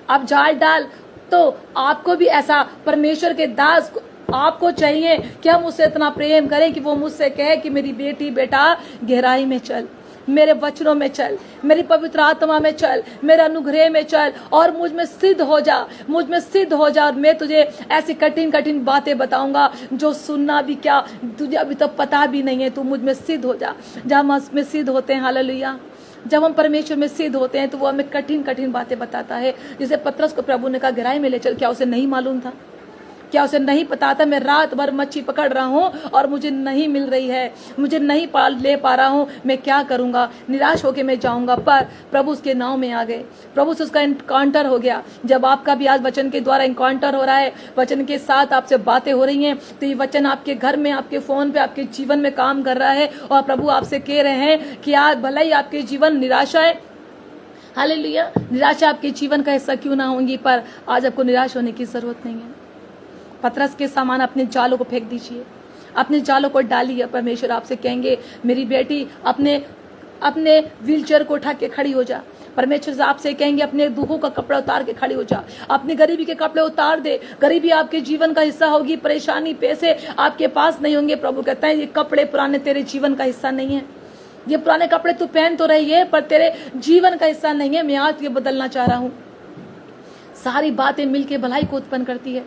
अब जाल डाल। तो आपको भी ऐसा परमेश्वर के दास आपको चाहिए कि हम उससे इतना प्रेम करें कि वो मुझसे कहे कि मेरी बेटी, बेटा, गहराई में चल, मेरे वचनों में चल, मेरी पवित्र आत्मा में चल, मेरे अनुग्रह में चल और मुझ में सिद्ध हो जा, मुझ में सिद्ध हो जा। और मैं तुझे ऐसी कठिन कठिन बातें बताऊंगा जो सुनना भी क्या, तुझे अभी तक पता भी नहीं है। तू मुझ में सिद्ध हो जा। जब हम उसमें सिद्ध होते हैं, हालेलुया, जब हम परमेश्वर में सिद्ध होते हैं तो वो हमें कठिन कठिन बातें बताता है। जैसे पतरस को प्रभु ने कहा गहराई में ले चल, क्या उसे नहीं मालूम था? क्या उसे नहीं पता था मैं रात भर मच्छी पकड़ रहा हूँ और मुझे नहीं मिल रही है, मुझे नहीं ले पा रहा हूँ, मैं क्या करूँगा, निराश होकर मैं जाऊँगा। पर प्रभु उसके नाव में आ गए, प्रभु से उसका इनकाउंटर हो गया। जब आपका भी आज वचन के द्वारा इनकाउंटर हो रहा है, वचन के साथ आपसे बातें हो रही हैं, तो ये वचन आपके घर में, आपके फोन पे, आपके जीवन में काम कर रहा है। और प्रभु आपसे कह रहे हैं कि आज भला ही आपके जीवन निराशा है, हालेलुया, निराशा आपके जीवन का हिस्सा क्यों ना होंगी, पर आज आपको निराश होने की जरूरत नहीं है। पतरस के समान अपने जालों को फेंक दीजिए, अपने जालों को डालिए। परमेश्वर आपसे कहेंगे मेरी बेटी अपने अपने व्हीलचेयर को उठा के खड़ी हो जा। परमेश्वर आपसे कहेंगे अपने दुखों का कपड़ा उतार के खड़ी हो जा, अपनी गरीबी के कपड़े उतार दे। गरीबी आपके जीवन का हिस्सा होगी, परेशानी पैसे आपके पास नहीं होंगे। प्रभु कहता है ये कपड़े पुराने तेरे जीवन का हिस्सा नहीं है, ये पुराने कपड़े तू पहन तो रही है पर तेरे जीवन का हिस्सा नहीं है। मैं आज ये बदलना चाह रहा हूँ। सारी बातें मिलके भलाई को उत्पन्न करती है।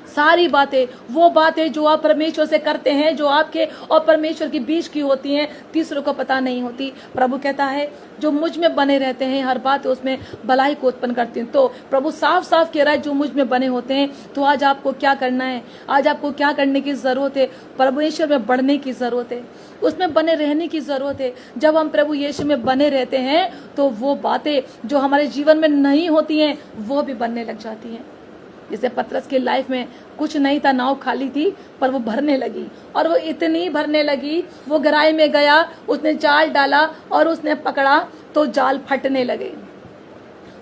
सारी बातें, वो बातें जो आप परमेश्वर से करते हैं, जो आपके और परमेश्वर के बीच की होती हैं, तीसरों को पता नहीं होती। प्रभु कहता है जो मुझ में बने रहते हैं, हर बात उसमें भलाई को उत्पन्न करती हैं। तो प्रभु साफ साफ कह रहा है जो मुझ में बने होते हैं। तो आज आपको क्या करना है, आज आपको क्या करने की जरूरत है? परमेश्वर में बढ़ने की जरूरत है, उसमें बने रहने की जरूरत है। जब हम प्रभु यीशु में बने रहते हैं तो वो बातें जो हमारे जीवन में नहीं होती हैं वो भी बनने लग जाती हैं। जैसे पतरस की लाइफ में कुछ नहीं था, नाव खाली थी, पर वो भरने लगी और वो इतनी भरने लगी, वो गहराई में गया, उसने जाल डाला और उसने पकड़ा तो जाल फटने लगे।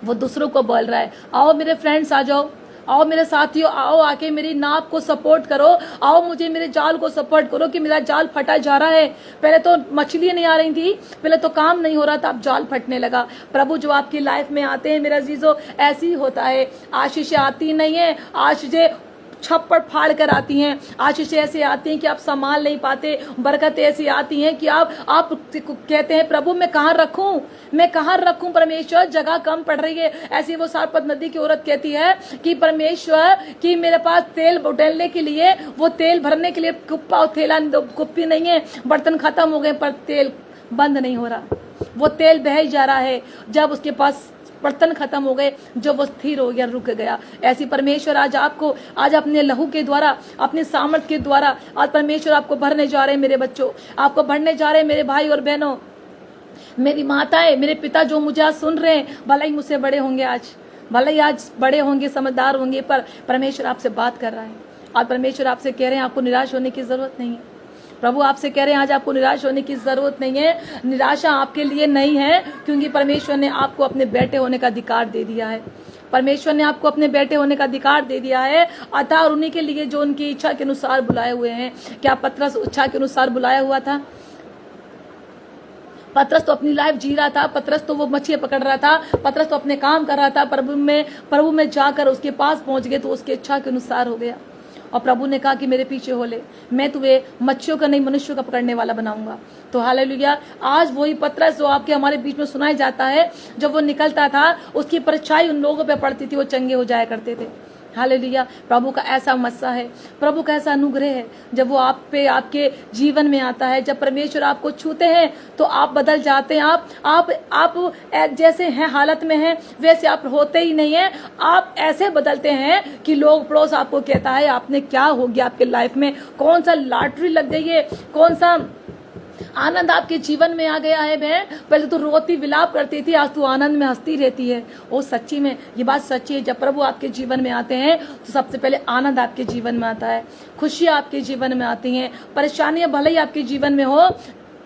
वो दूसरों को बोल रहा है आओ मेरे फ्रेंड्स आ जाओ, आओ मेरे साथियों, आओ आके मेरी नाव को सपोर्ट करो, आओ मुझे मेरे जाल को सपोर्ट करो कि मेरा जाल फटा जा रहा है। पहले तो मछली नहीं आ रही थी, पहले तो काम नहीं हो रहा था, अब जाल फटने लगा। प्रभु जो आपकी लाइफ में आते हैं मेरा जीजो, ऐसी ही होता है। आशीषें आती नहीं है, आशीषें छप्पड़ फाड़ कर आती हैं। आशीषें ऐसी आती हैं कि आप संभाल नहीं पाते। बरकतें ऐसी आती हैं कि आप कहते हैं प्रभु मैं कहाँ रखूं, मैं कहाँ रखूं परमेश्वर, जगह कम पड़ रही है। ऐसी वो सारपत नदी की औरत कहती है कि परमेश्वर कि मेरे पास तेल डालने के लिए, वो तेल भरने के लिए कुप्पा और थैला कुप्पी नहीं है, बर्तन खत्म हो गए पर तेल बंद नहीं हो रहा, वो तेल बह ही जा रहा है। जब उसके पास बर्तन खत्म हो गए, जब वो स्थिर हो गया, रुक गया। ऐसी परमेश्वर आज आपको, आज अपने लहू के द्वारा, अपने सामर्थ के द्वारा आज परमेश्वर आपको भरने जा रहे हैं। मेरे बच्चों, आपको भरने जा रहे हैं। मेरे भाई और बहनों, मेरी माताएं, मेरे पिता जो मुझे आज सुन रहे हैं, भला ही मुझसे बड़े होंगे आज, भला ही आज बड़े होंगे, समझदार होंगे, पर परमेश्वर आपसे बात कर रहा है। आज परमेश्वर आपसे कह रहे हैं आपको निराश होने की जरूरत नहीं है। प्रभु आपसे कह रहे हैं आज आपको निराश होने की जरूरत नहीं है। निराशा आपके लिए नहीं है, क्योंकि परमेश्वर ने आपको अपने बेटे होने का अधिकार दे दिया है। परमेश्वर ने आपको अपने बेटे होने का अधिकार दे दिया है, अतः और उन्हीं के लिए जो उनकी इच्छा के अनुसार बुलाए हुए हैं। क्या पतरस इच्छा के अनुसार बुलाया हुआ था? पतरस तो अपनी लाइफ जी रहा था, पतरस तो वो मछली पकड़ रहा था, पतरस तो अपने काम कर रहा था। प्रभु में जाकर उसके पास पहुंच गए तो उसकी इच्छा के अनुसार हो गया। और प्रभु ने कहा कि मेरे पीछे हो ले, मैं तुम्हें मच्छियों का नहीं मनुष्यों का पकड़ने वाला बनाऊंगा। तो हालेलुया, आज वही पतरस जो आपके हमारे बीच में सुनाया जाता है, जब वो निकलता था उसकी परछाई उन लोगों पे पड़ती थी, वो चंगे हो जाया करते थे। हालेलुया, प्रभु का ऐसा मस्सा है, प्रभु का ऐसा अनुग्रह है जब वो आप पे, आपके जीवन में आता है। जब परमेश्वर आपको छूते हैं तो आप बदल जाते हैं। आप जैसे हैं हालत में हैं वैसे आप होते ही नहीं हैं, आप ऐसे बदलते हैं कि लोग पड़ोस आपको कहता है आपने क्या हो गया, आपके लाइफ में कौन सा लॉटरी लग गई है, कौन सा आनंद आपके जीवन में आ गया है। बहन, पहले तो रोती विलाप करती थी, आज तू आनंद में हंसती रहती है। वो सच्ची में ये बात सच्ची है। जब प्रभु आपके जीवन में आते हैं तो सबसे पहले आनंद आपके जीवन में आता है, खुशियां आपके जीवन में आती हैं। परेशानियां भले ही आपके जीवन में हो,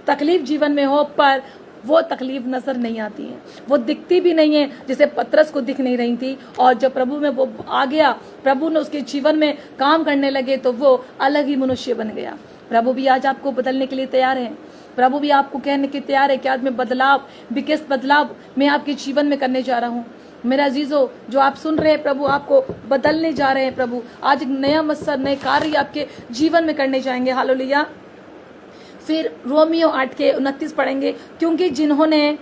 तकलीफ जीवन में हो, पर वो तकलीफ नजर नहीं आती है, वो दिखती भी नहीं है, जैसे पतरस को दिख नहीं रही थी। और जब प्रभु में वो आ गया, प्रभु ने उसके जीवन में काम करने लगे तो वो अलग ही मनुष्य बन गया। प्रभु भी आज आपको बदलने के लिए तैयार है। प्रभु भी आपको कहने के तैयार है कि आज मैं बदलाव, विकिस बदलाव मैं आपके जीवन में करने जा रहा हूँ। मेरा अजीजों, जो आप सुन रहे हैं, प्रभु आपको बदलने जा रहे हैं। प्रभु आज एक नया मकसद, नए कार्य आपके जीवन में करने जाएंगे। हालेलुया। फिर रोमियो 8 के 29 पढ़ेंगे, क्योंकि जिन्होंने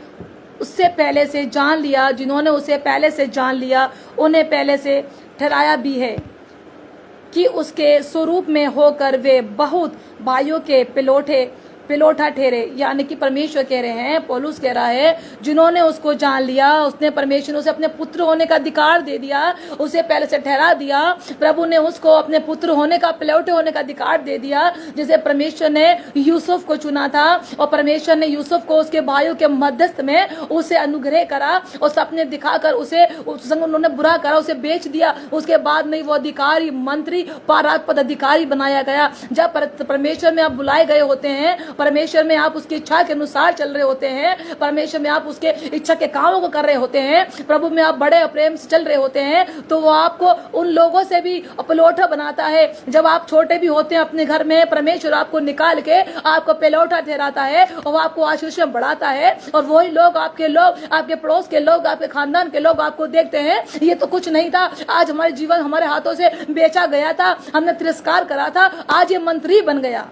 उससे पहले से जान लिया, जिन्होंने उसे पहले से जान लिया, उन्हें पहले से ठहराया भी है कि उसके स्वरूप में होकर वे बहुत भाइयों के पिलोठा ठहरे। यानी कि परमेश्वर कह रहे हैं, पौलुस कह रहा है, जिन्होंने उसको जान लिया, उसने परमेश्वर ने उसे अपने पुत्र होने का अधिकार दे दिया, उसे पहले से ठहरा दिया। प्रभु ने उसको अपने पुत्र होने का, पिलोठे होने का अधिकार दे दिया। जैसे परमेश्वर ने यूसुफ को चुना था और परमेश्वर ने यूसुफ को उसके भाइयों के मध्यस्थ में उसे अनुग्रह करा और सपने दिखाकर उसे उन्होंने बुरा करा, उसे बेच दिया। उसके बाद में वो अधिकारी, मंत्री, पद अधिकारी बनाया गया। जब परमेश्वर में आप बुलाए गए होते हैं, परमेश्वर में आप उसकी इच्छा के अनुसार चल रहे होते हैं, परमेश्वर में आप उसके इच्छा के कामों को कर रहे होते हैं, प्रभु में आप बड़े प्रेम से चल रहे होते हैं, तो वो आपको उन लोगों से भी पिलोठा बनाता है। जब आप छोटे भी होते हैं अपने घर में, परमेश्वर आपको निकाल के आपको पिलोठा ठहराता है और आपको आशीष में बढ़ाता है। और वही लोग, आपके पड़ोस के लोग, आपके खानदान के लोग आपको देखते हैं, ये तो कुछ नहीं था, आज हमारे जीवन हमारे हाथों से बेचा गया था, हमने तिरस्कार करा था, आज ये मंत्री बन गया,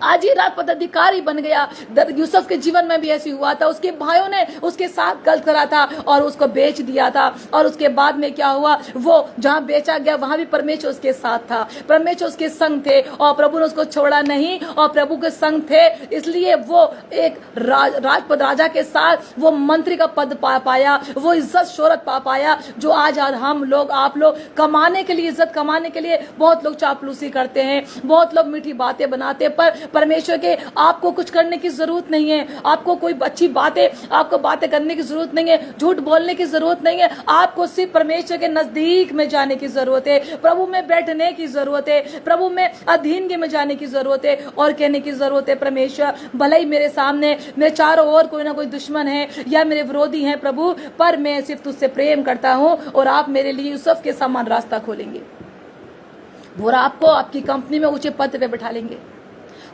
आज ये राज पदाधिकारी बन गया। यूसुफ के जीवन में भी ऐसी हुआ था, उसके भाइयों ने उसके साथ गलत करा था और उसको बेच दिया था। और उसके बाद में क्या हुआ, वो जहां बेचा गया वहां भी परमेश्वर उसके साथ था, परमेश्वर उसके संग थे और प्रभु ने उसको छोड़ा नहीं और प्रभु के संग थे। इसलिए वो एक राजपद राजा के साथ वो मंत्री का पद पा पाया, वो इज्जत शोहरत पा पाया, जो आज हम लोग, आप लोग कमाने के लिए, इज्जत कमाने के लिए बहुत लोग चापलूसी करते हैं, बहुत लोग मीठी बातें बनाते हैं, पर परमेश्वर के आपको कुछ करने की जरूरत नहीं है। आपको कोई अच्छी आपको बातें करने की जरूरत नहीं है, झूठ बोलने की जरूरत नहीं है। आपको सिर्फ परमेश्वर के नजदीक में जाने की जरूरत है, प्रभु में बैठने की जरूरत है, प्रभु में अधीनगी में जाने की जरूरत है और कहने की जरूरत है, परमेश्वर भले ही मेरे सामने, मेरे चारों ओर कोई ना कोई दुश्मन है या मेरे विरोधी हैं प्रभु, पर मैं सिर्फ तुझसे प्रेम करता हूं और आप मेरे लिए यूसुफ के समान रास्ता खोलेंगे और आपको आपकी कंपनी में ऊंचे पद पे बैठा लेंगे।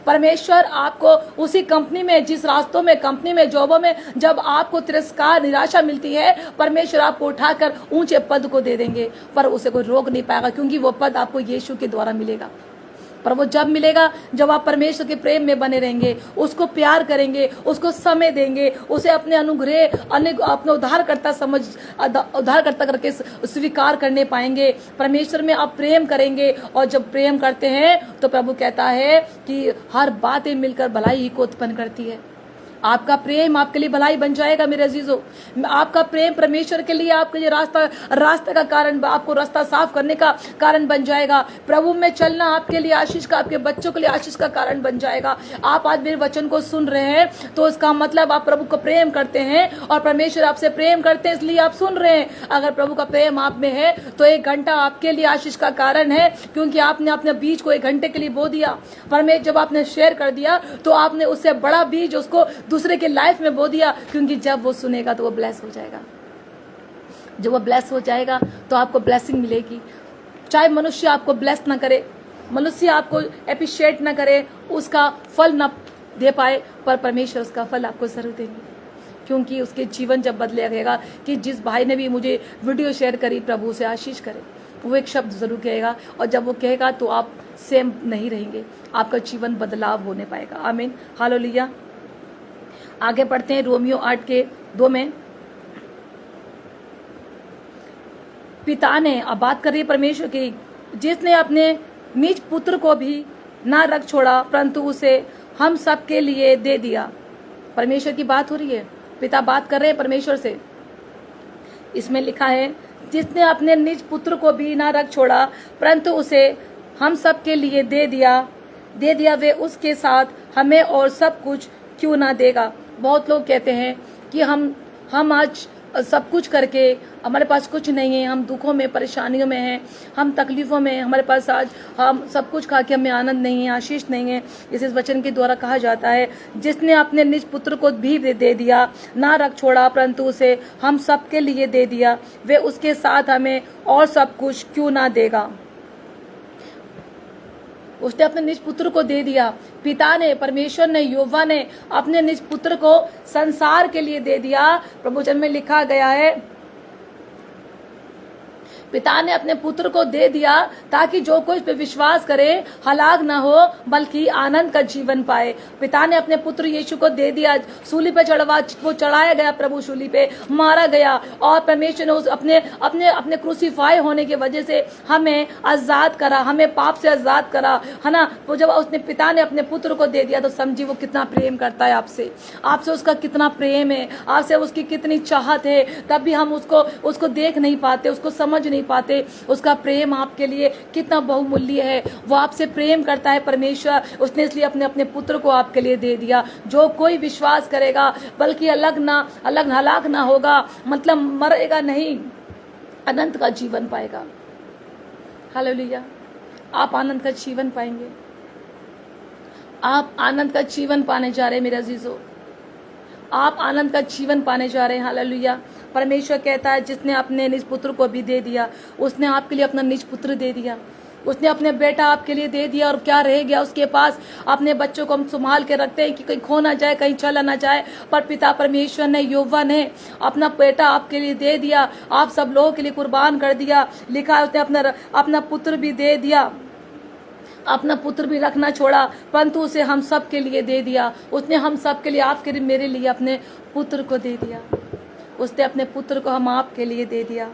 परमेश्वर आपको उसी कंपनी में, जिस रास्तों में, कंपनी में, जॉबों में जब आपको तिरस्कार, निराशा मिलती है, परमेश्वर आपको उठाकर ऊंचे पद को दे देंगे, पर उसे कोई रोक नहीं पाएगा, क्योंकि वो पद आपको यीशु के द्वारा मिलेगा। पर वो जब मिलेगा जब आप परमेश्वर के प्रेम में बने रहेंगे, उसको प्यार करेंगे, उसको समय देंगे, उसे अपने अनुग्रह, अपने उद्धारकर्ता करके स्वीकार करने पाएंगे। परमेश्वर में आप प्रेम करेंगे और जब प्रेम करते हैं तो प्रभु कहता है कि हर बातें मिलकर भलाई को उत्पन्न करती है। आपका प्रेम आपके लिए भलाई बन जाएगा मेरे अजीजों। आपका प्रेम परमेश्वर के लिए आपके लिए रास्ता का कारण, आपको रास्ता साफ करने का कारण बन जाएगा। प्रभु में चलना आपके लिए आशीष का, आपके बच्चों के लिए आशीष का कारण बन जाएगा। आप आज मेरे वचन को सुन रहे हैं तो इसका मतलब आप प्रभु को प्रेम करते हैं और परमेश्वर आपसे प्रेम करते हैं, इसलिए आप सुन रहे हैं। अगर प्रभु का प्रेम आप में है तो 1 घंटा आपके लिए आशीष का कारण है, क्योंकि आपने अपने बीज को 1 घंटे के लिए बो दिया। परमेश्वर जब आपने शेयर कर दिया तो आपने उससे बड़ा बीज उसको दूसरे के लाइफ में बो दिया, क्योंकि जब वो सुनेगा तो वो ब्लेस हो जाएगा। जब वो ब्लेस हो जाएगा तो आपको ब्लेसिंग मिलेगी। चाहे मनुष्य आपको ब्लेस ना करे, मनुष्य आपको एप्रिशिएट ना करे, उसका फल ना दे पाए, पर परमेश्वर उसका फल आपको जरूर देंगे, क्योंकि उसके जीवन जब बदलेगा। कि जिस भाई ने भी मुझे वीडियो शेयर करी, प्रभु से आशीष करे, वो एक शब्द जरूर कहेगा, और जब वो कहेगा तो आप सेम नहीं रहेंगे, आपका जीवन बदलाव होने पाएगा। आमीन, हालेलुया। आगे पढ़ते हैं रोमियो 8 के 2 में। पिता ने, अब बात कर रही है परमेश्वर की, जिसने अपने निज पुत्र को भी ना रख छोड़ा परंतु उसे हम सब के लिए दे दिया। परमेश्वर की बात हो रही है, पिता बात कर रहे हैं परमेश्वर से। इसमें लिखा है, जिसने अपने निज पुत्र को भी ना रख छोड़ा परंतु उसे हम सब के लिए दे दिया, वे उसके साथ हमें और सब कुछ क्यों ना देगा। बहुत लोग कहते हैं कि हम आज सब कुछ करके हमारे पास कुछ नहीं है, हम दुखों में, परेशानियों में हैं, हम तकलीफों में, हमारे पास आज हम सब कुछ खा के हमें आनंद नहीं है, आशीष नहीं है। इस वचन के द्वारा कहा जाता है, जिसने अपने निज पुत्र को भी दे दिया, ना रख छोड़ा परंतु उसे हम सब के लिए दे दिया, वे उसके साथ हमें और सब कुछ क्यों ना देगा। उसने अपने निज पुत्र को दे दिया। पिता ने, परमेश्वर ने, यहोवा ने अपने निज पुत्र को संसार के लिए दे दिया। प्रभु वचन में लिखा गया है पिता ने अपने पुत्र को दे दिया ताकि जो कोई इस पे विश्वास करे हलाक ना हो बल्कि आनंद का जीवन पाए। पिता ने अपने पुत्र यीशु को दे दिया, सूली पे वो चढ़ाया गया, प्रभु सूली पे मारा गया और परमेश्वर ने उस अपने अपने अपने क्रूसीफाई होने की वजह से हमें आजाद करा, हमें पाप से आजाद करा, है ना। वो जब उसने पिता ने अपने पुत्र को दे दिया तो समझी वो कितना प्रेम करता है आपसे, आपसे उसका कितना प्रेम है, आपसे उसकी कितनी चाहत है। तब भी हम उसको देख नहीं पाते, उसको समझ नहीं पाते। उसका प्रेम आपके लिए कितना बहुमूल्य है। वो आपसे प्रेम करता है परमेश्वर, उसने इसलिए अपने पुत्र को आपके लिए दे दिया। जो कोई विश्वास करेगा बल्कि अलग हलाक ना होगा, मतलब मरेगा नहीं, अनंत का जीवन पाएगा। हालेलुया। आप आनंद का जीवन पाएंगे। आप आनंद का जीवन पाने जा रहे हैं मेरे अजीजों, आप आनंद का जीवन पाने जा रहे हैं। हालेलुया। परमेश्वर कहता है जिसने अपने निज पुत्र को भी दे दिया, उसने आपके लिए अपना निज पुत्र दे दिया, उसने अपने बेटा आपके लिए दे दिया। और क्या रह गया उसके पास? अपने बच्चों को हम संभाल के रखते हैं कि कहीं खो ना जाए, कहीं चला ना जाए, पर पिता परमेश्वर ने, यहोवा ने अपना बेटा आपके लिए दे दिया, आप सब लोगों के लिए कुर्बान कर दिया। लिखा है उसने अपना पुत्र भी दे दिया, अपना पुत्र भी रखना छोड़ा, परंतु उसे हम सब के लिए दे दिया। उसने हम सब के लिए, आपके लिए, मेरे लिए अपने पुत्र को दे दिया। उसने अपने पुत्र को हम आपके लिए दे दिया।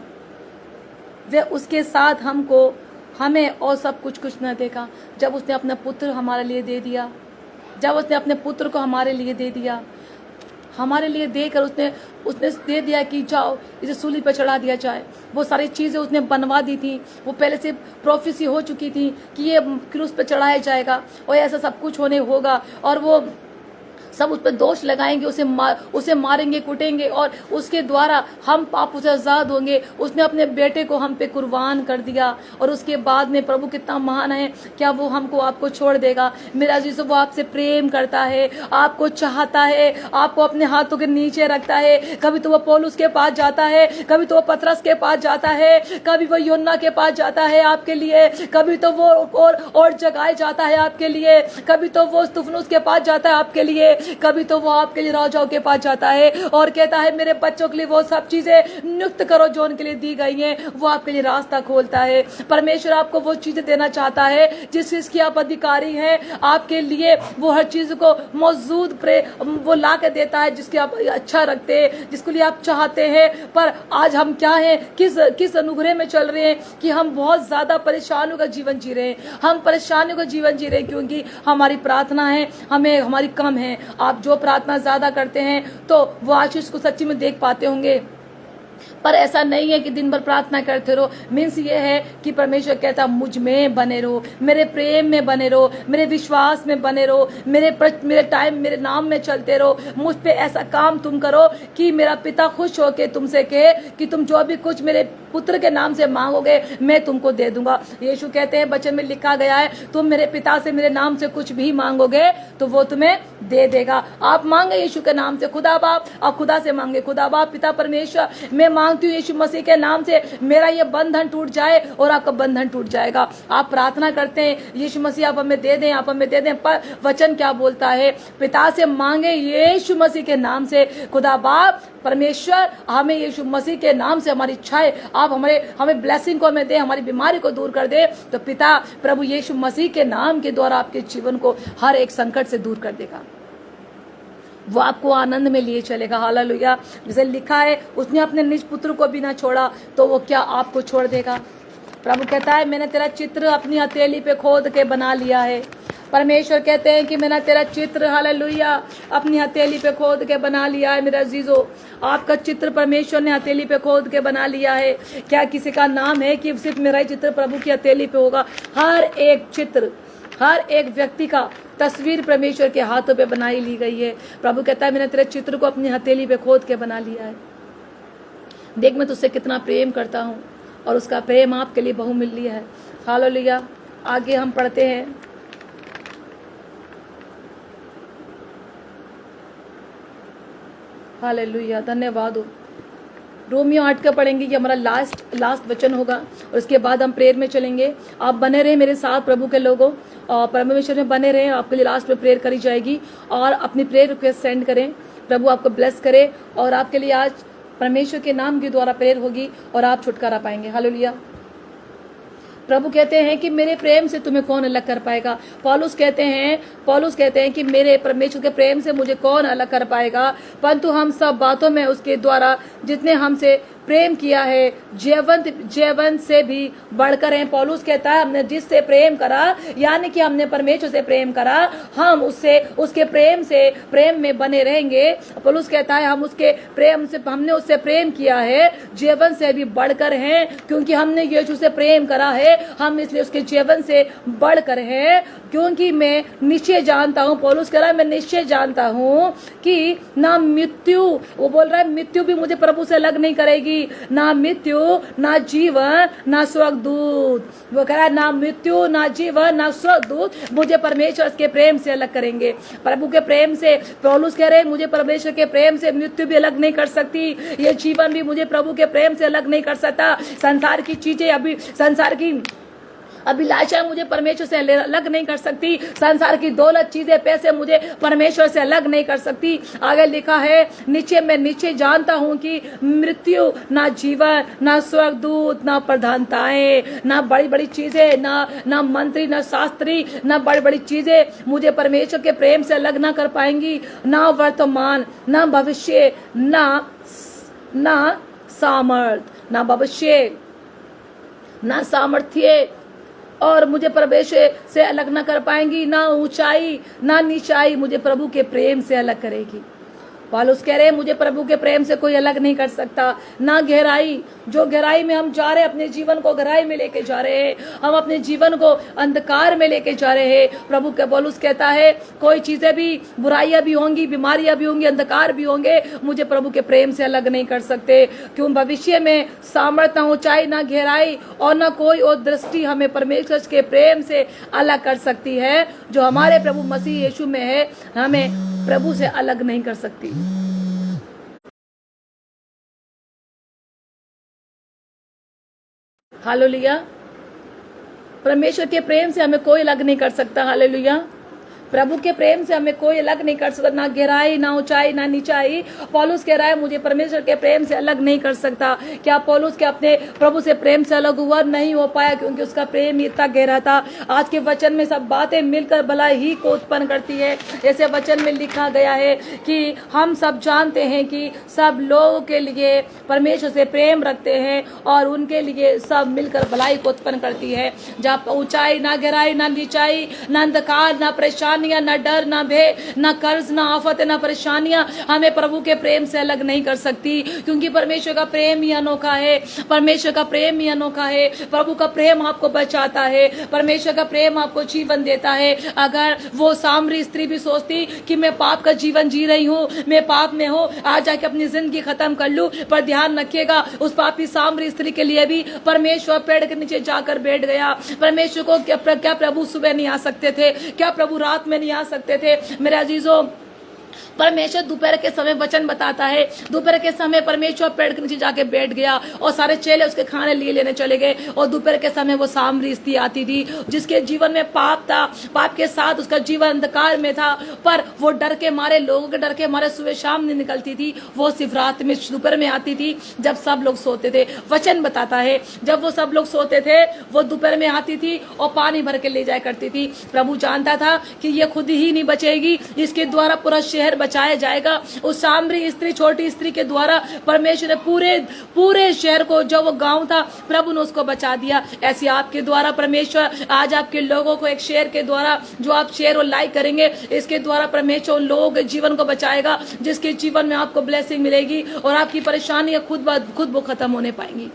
वे उसके साथ हमें और सब कुछ न देगा। जब उसने अपना पुत्र हमारे लिए दे दिया, जब उसने अपने पुत्र को हमारे लिए दे दिया, हमारे लिए देकर उसने दे दिया कि जाओ इसे सूली पर चढ़ा दिया जाए। वो सारी चीज़ें उसने बनवा दी थी, वो पहले से प्रोफेसी हो चुकी थी कि ये क्रूस पर चढ़ाया जाएगा और ऐसा सब कुछ होने होगा, और वो सब उस पर दोष लगाएंगे, उसे मारेंगे, कुटेंगे, और उसके द्वारा हम पापों से आजाद होंगे। उसने अपने बेटे को हम पे कुर्बान कर दिया, और उसके बाद में प्रभु कितना महान है, क्या वो आपको छोड़ देगा? मेरा अजीजों, वो आपसे प्रेम करता है, आपको चाहता है, आपको अपने हाथों के नीचे रखता है। कभी तो वो पौलुस के पास जाता है, कभी तो वो पतरस के पास जाता है, कभी वो यूहन्ना के पास जाता है आपके लिए, कभी तो वो और जगह जाता है आपके लिए, कभी तो वो स्तिफनुस के पास जाता है आपके लिए, कभी तो वो आपके लिए राजाओं के पास जाता है और कहता है मेरे बच्चों के लिए वो सब चीजें नियुक्त करो जो उनके लिए दी गई हैं। वो आपके लिए रास्ता खोलता है। परमेश्वर आपको वो चीजें देना चाहता है जिस चीज की आप अधिकारी हैं, आपके लिए वो हर चीज को मौजूद वो ला के देता है जिसके आप अच्छा रखते हैं, जिसके लिए आप चाहते हैं। पर आज हम क्या हैं, किस अनुग्रह में चल रहे हैं कि हम बहुत ज्यादा परेशानियों का जीवन जी रहे हैं। हम परेशानियों का जीवन जी रहे हैं क्योंकि हमारी प्रार्थना है हमारी कम है। आप जो प्रार्थना ज्यादा करते हैं तो वो आशीष को सच्ची में देख पाते होंगे, पर ऐसा नहीं है कि दिन भर प्रार्थना करते रहो। मीन्स ये है कि परमेश्वर कहता मुझ में बने रहो, मेरे प्रेम में बने रहो, मेरे विश्वास में बने रहो, मेरे नाम में चलते रहो। मुझ पे ऐसा काम तुम करो कि मेरा पिता खुश होके तुमसे कहे कि तुम जो भी कुछ मेरे पुत्र के नाम से मांगोगे मैं तुमको दे दूंगा। यीशु कहते हैं, वचन में लिखा गया है, तुम मेरे पिता से मेरे नाम से कुछ भी मांगोगे तो वो तुम्हें दे देगा। आप मांगे यीशु के नाम से खुदा बाप, आप खुदा से मांगे खुदा बाप पिता परमेश्वर, मैं मांगती हूँ यीशु मसीह के नाम से मेरा ये बंधन टूट जाए, और आपका बंधन टूट जाएगा। आप प्रार्थना करते हैं यीशु मसीह आप हमें दे दें, आप हमें दे दें, पर वचन क्या बोलता है? पिता से मांगे यीशु मसीह के नाम से। खुदा बाप परमेश्वर हमें यीशु मसीह के नाम से हमारी इच्छाएं, आप हमें ब्लेसिंग को हमें दे, हमारी बीमारी को दूर कर दे, तो पिता प्रभु यीशु मसीह के नाम के द्वारा आपके जीवन को हर एक संकट से दूर कर देगा। वो आपको आनंद में लिए चलेगा। हालेलुया। जैसे लिखा है, उसने अपने निज पुत्र को भी ना छोड़ा तो वो क्या आपको छोड़ देगा? प्रभु कहता है, मैंने तेरा चित्र अपनी हथेली पे खोद के बना लिया है। परमेश्वर कहते हैं कि मैंने तेरा चित्र, हालेलुया, अपनी हथेली पे खोद के बना लिया है। मेरा अजीजों, आपका चित्र परमेश्वर ने हथेली पे खोद के बना लिया है। क्या किसी का नाम है कि सिर्फ मेरा ही चित्र प्रभु की हथेली पे होगा? हर एक चित्र, हर एक व्यक्ति का तस्वीर परमेश्वर के हाथों पे बनाई ली गई है। प्रभु कहता है, मैंने तेरे चित्र को अपनी हथेली पे खोद के बना लिया है। देख मैं तुझसे कितना प्रेम करता हूँ, और उसका प्रेम आपके लिए बहुमूल्य है। हालेलुया। आगे हम पढ़ते हैं, हालेलुया, धन्यवाद हो। रोमियो 8 का पढ़ेंगे, ये हमारा लास्ट वचन होगा, और उसके बाद हम प्रेयर में चलेंगे। आप बने रहे मेरे साथ प्रभु के लोगों, और परमेश्वर में बने रहे। आपके लिए लास्ट में प्रेयर करी जाएगी, और अपनी प्रेयर रिक्वेस्ट सेंड करें। प्रभु आपको ब्लेस करे। और आपके लिए आज परमेश्वर के नाम के द्वारा प्रेर होगी और आप छुटकारा पाएंगे। हालेलुया। प्रभु कहते हैं कि मेरे प्रेम से तुम्हें कौन अलग कर पाएगा। पौलुस कहते हैं कि मेरे परमेश्वर के प्रेम से मुझे कौन अलग कर पाएगा, परंतु हम सब बातों में उसके द्वारा जितने हमसे प्रेम किया है जीवन से भी बढ़कर हैं। पौलुस कहता है हमने जिससे प्रेम करा, यानी कि हमने परमेश्वर से प्रेम करा, हम उसके प्रेम में बने रहेंगे। पौलुस कहता है हमने उससे प्रेम किया है, जीवन से भी बढ़कर हैं, क्योंकि हमने यीशु से प्रेम करा है, हम इसलिए उसके जीवन से बढ़कर हैं। क्योंकि मैं निश्चय जानता हूँ, पौलुस कह रहा है मैं निश्चय जानता हूँ कि ना मृत्यु, वो बोल रहा है मृत्यु भी मुझे प्रभु से अलग नहीं करेगी, ना मृत्यु ना जीवन ना स्वर्गदूत। वो कह रहा है ना मृत्यु ना जीवन ना स्वर्गदूत मुझे परमेश्वर के प्रेम से अलग करेंगे। प्रभु के प्रेम से, पौलुस कह रहे हैं मुझे परमेश्वर के प्रेम से मृत्यु भी अलग नहीं कर सकती, ये जीवन भी मुझे प्रभु के प्रेम से अलग नहीं कर सकता। संसार की चीजें, अभी संसार की अभिलाषा मुझे परमेश्वर से अलग नहीं कर सकती, संसार की दौलत, चीजें, पैसे मुझे परमेश्वर से अलग नहीं कर सकती। आगे लिखा है मैं निश्चय जानता हूँ कि मृत्यु ना जीवन ना स्वर्गदूत ना प्रधानताएं ना बड़ी बड़ी चीजें ना मंत्री ना शास्त्री ना बड़ी बड़ी चीजें मुझे परमेश्वर के प्रेम से अलग ना कर पाएंगी। ना वर्तमान ना भविष्य ना सामर्थ्य और मुझे परमेश्वर से अलग ना कर पाएंगी। ना ऊंचाई ना नीचाई मुझे प्रभु के प्रेम से अलग करेगी। पौलुस कह रहे हैं मुझे प्रभु के प्रेम से कोई अलग नहीं कर सकता। ना गहराई, जो गहराई में हम जा रहे हैं, अपने जीवन को गहराई में लेके जा रहे हैं, हम अपने जीवन को अंधकार में लेके जा रहे हैं। प्रभु के पौलुस कहता है कोई चीजें भी, बुराइयां भी होंगी, बीमारियां भी होंगी, अंधकार भी होंगे, मुझे प्रभु के प्रेम से अलग नहीं कर सकते। क्यों? भविष्य में सामर्थ्य ना ऊंचाई ना गहराई और ना कोई और दृष्टि हमें परमेश्वर के प्रेम से अलग कर सकती है। जो हमारे प्रभु मसीह यीशु में है, हमें प्रभु से अलग नहीं कर सकती। हालेलुया। परमेश्वर के प्रेम से हमें कोई अलग नहीं कर सकता। हालेलुया। प्रभु के प्रेम से हमें कोई अलग नहीं कर सकता, ना गहराई ना ऊंचाई ना नीचाई। पौलुस कह रहा है मुझे परमेश्वर के प्रेम से अलग नहीं कर सकता। क्या पौलुस के अपने प्रभु से प्रेम से अलग हुआ? नहीं हो पाया, क्योंकि उसका प्रेम इतना गहरा था। आज के वचन में सब बातें मिलकर भला ही को उत्पन्न करती है। ऐसे वचन में लिखा गया है कि हम सब जानते हैं कि सब लोगों के लिए परमेश्वर से प्रेम रखते हैं और उनके लिए सब मिलकर भलाई को उत्पन्न करती है। जहाँ ऊंचाई ना गहराई ना नीचाई ना अंधकार ना परेशानी ना डर ना भय ना कर्ज ना आफत ना परेशानियां हमें प्रभु के प्रेम से अलग नहीं कर सकती, क्योंकि परमेश्वर का प्रेम ही अनोखा है। परमेश्वर का प्रेम ही अनोखा है। प्रभु का प्रेम आपको बचाता है, परमेश्वर का प्रेम आपको जीवन देता है। अगर वो सामरी स्त्री भी सोचती कि मैं पाप का जीवन जी रही हूँ, मैं पाप में हूँ, आज जाके अपनी जिंदगी खत्म कर लूं, पर ध्यान रखिएगा उस पापी सामरी स्त्री के लिए भी परमेश्वर पेड़ के नीचे जाकर बैठ गया। परमेश्वर को क्या प्रभु सुबह नहीं आ सकते थे? क्या प्रभु रात में नहीं आ सकते थे? मेरे अजीजों, परमेश्वर दोपहर के समय वचन बताता है, दोपहर के समय परमेश्वर पेड़ के नीचे जाके बैठ गया और सारे चेले उसके खाने लिए लेने चले गए। और दोपहर के समय वो सामरी स्त्री आती थी जिसके जीवन में पाप था, पाप के साथ उसका जीवन अंधकार में था, पर वो डर के मारे, लोगों के डर के मारे सुबह शाम नहीं निकलती थी। वो सिर्फ रात में दोपहर में आती थी जब सब लोग सोते थे। वचन बताता है जब वो सब लोग सोते थे वो दोपहर में आती थी और पानी भर के ले जाया करती थी। प्रभु जानता था कि ये खुद ही नहीं बचेगी, इसके द्वारा पूरा शहर बचाया जाएगा। उस सामरी स्त्री, छोटी स्त्री के द्वारा परमेश्वर ने पूरे शहर को, जो वो गांव था, प्रभु ने उसको बचा दिया। ऐसे आपके द्वारा परमेश्वर आज आपके लोगों को एक शेयर के द्वारा, जो आप शेयर और लाइक करेंगे, इसके द्वारा परमेश्वर उन लोगों के जीवन को बचाएगा जिसके जीवन में आपको ब्लेसिंग मिलेगी और आपकी परेशानियां खुद वो खत्म होने पाएंगी।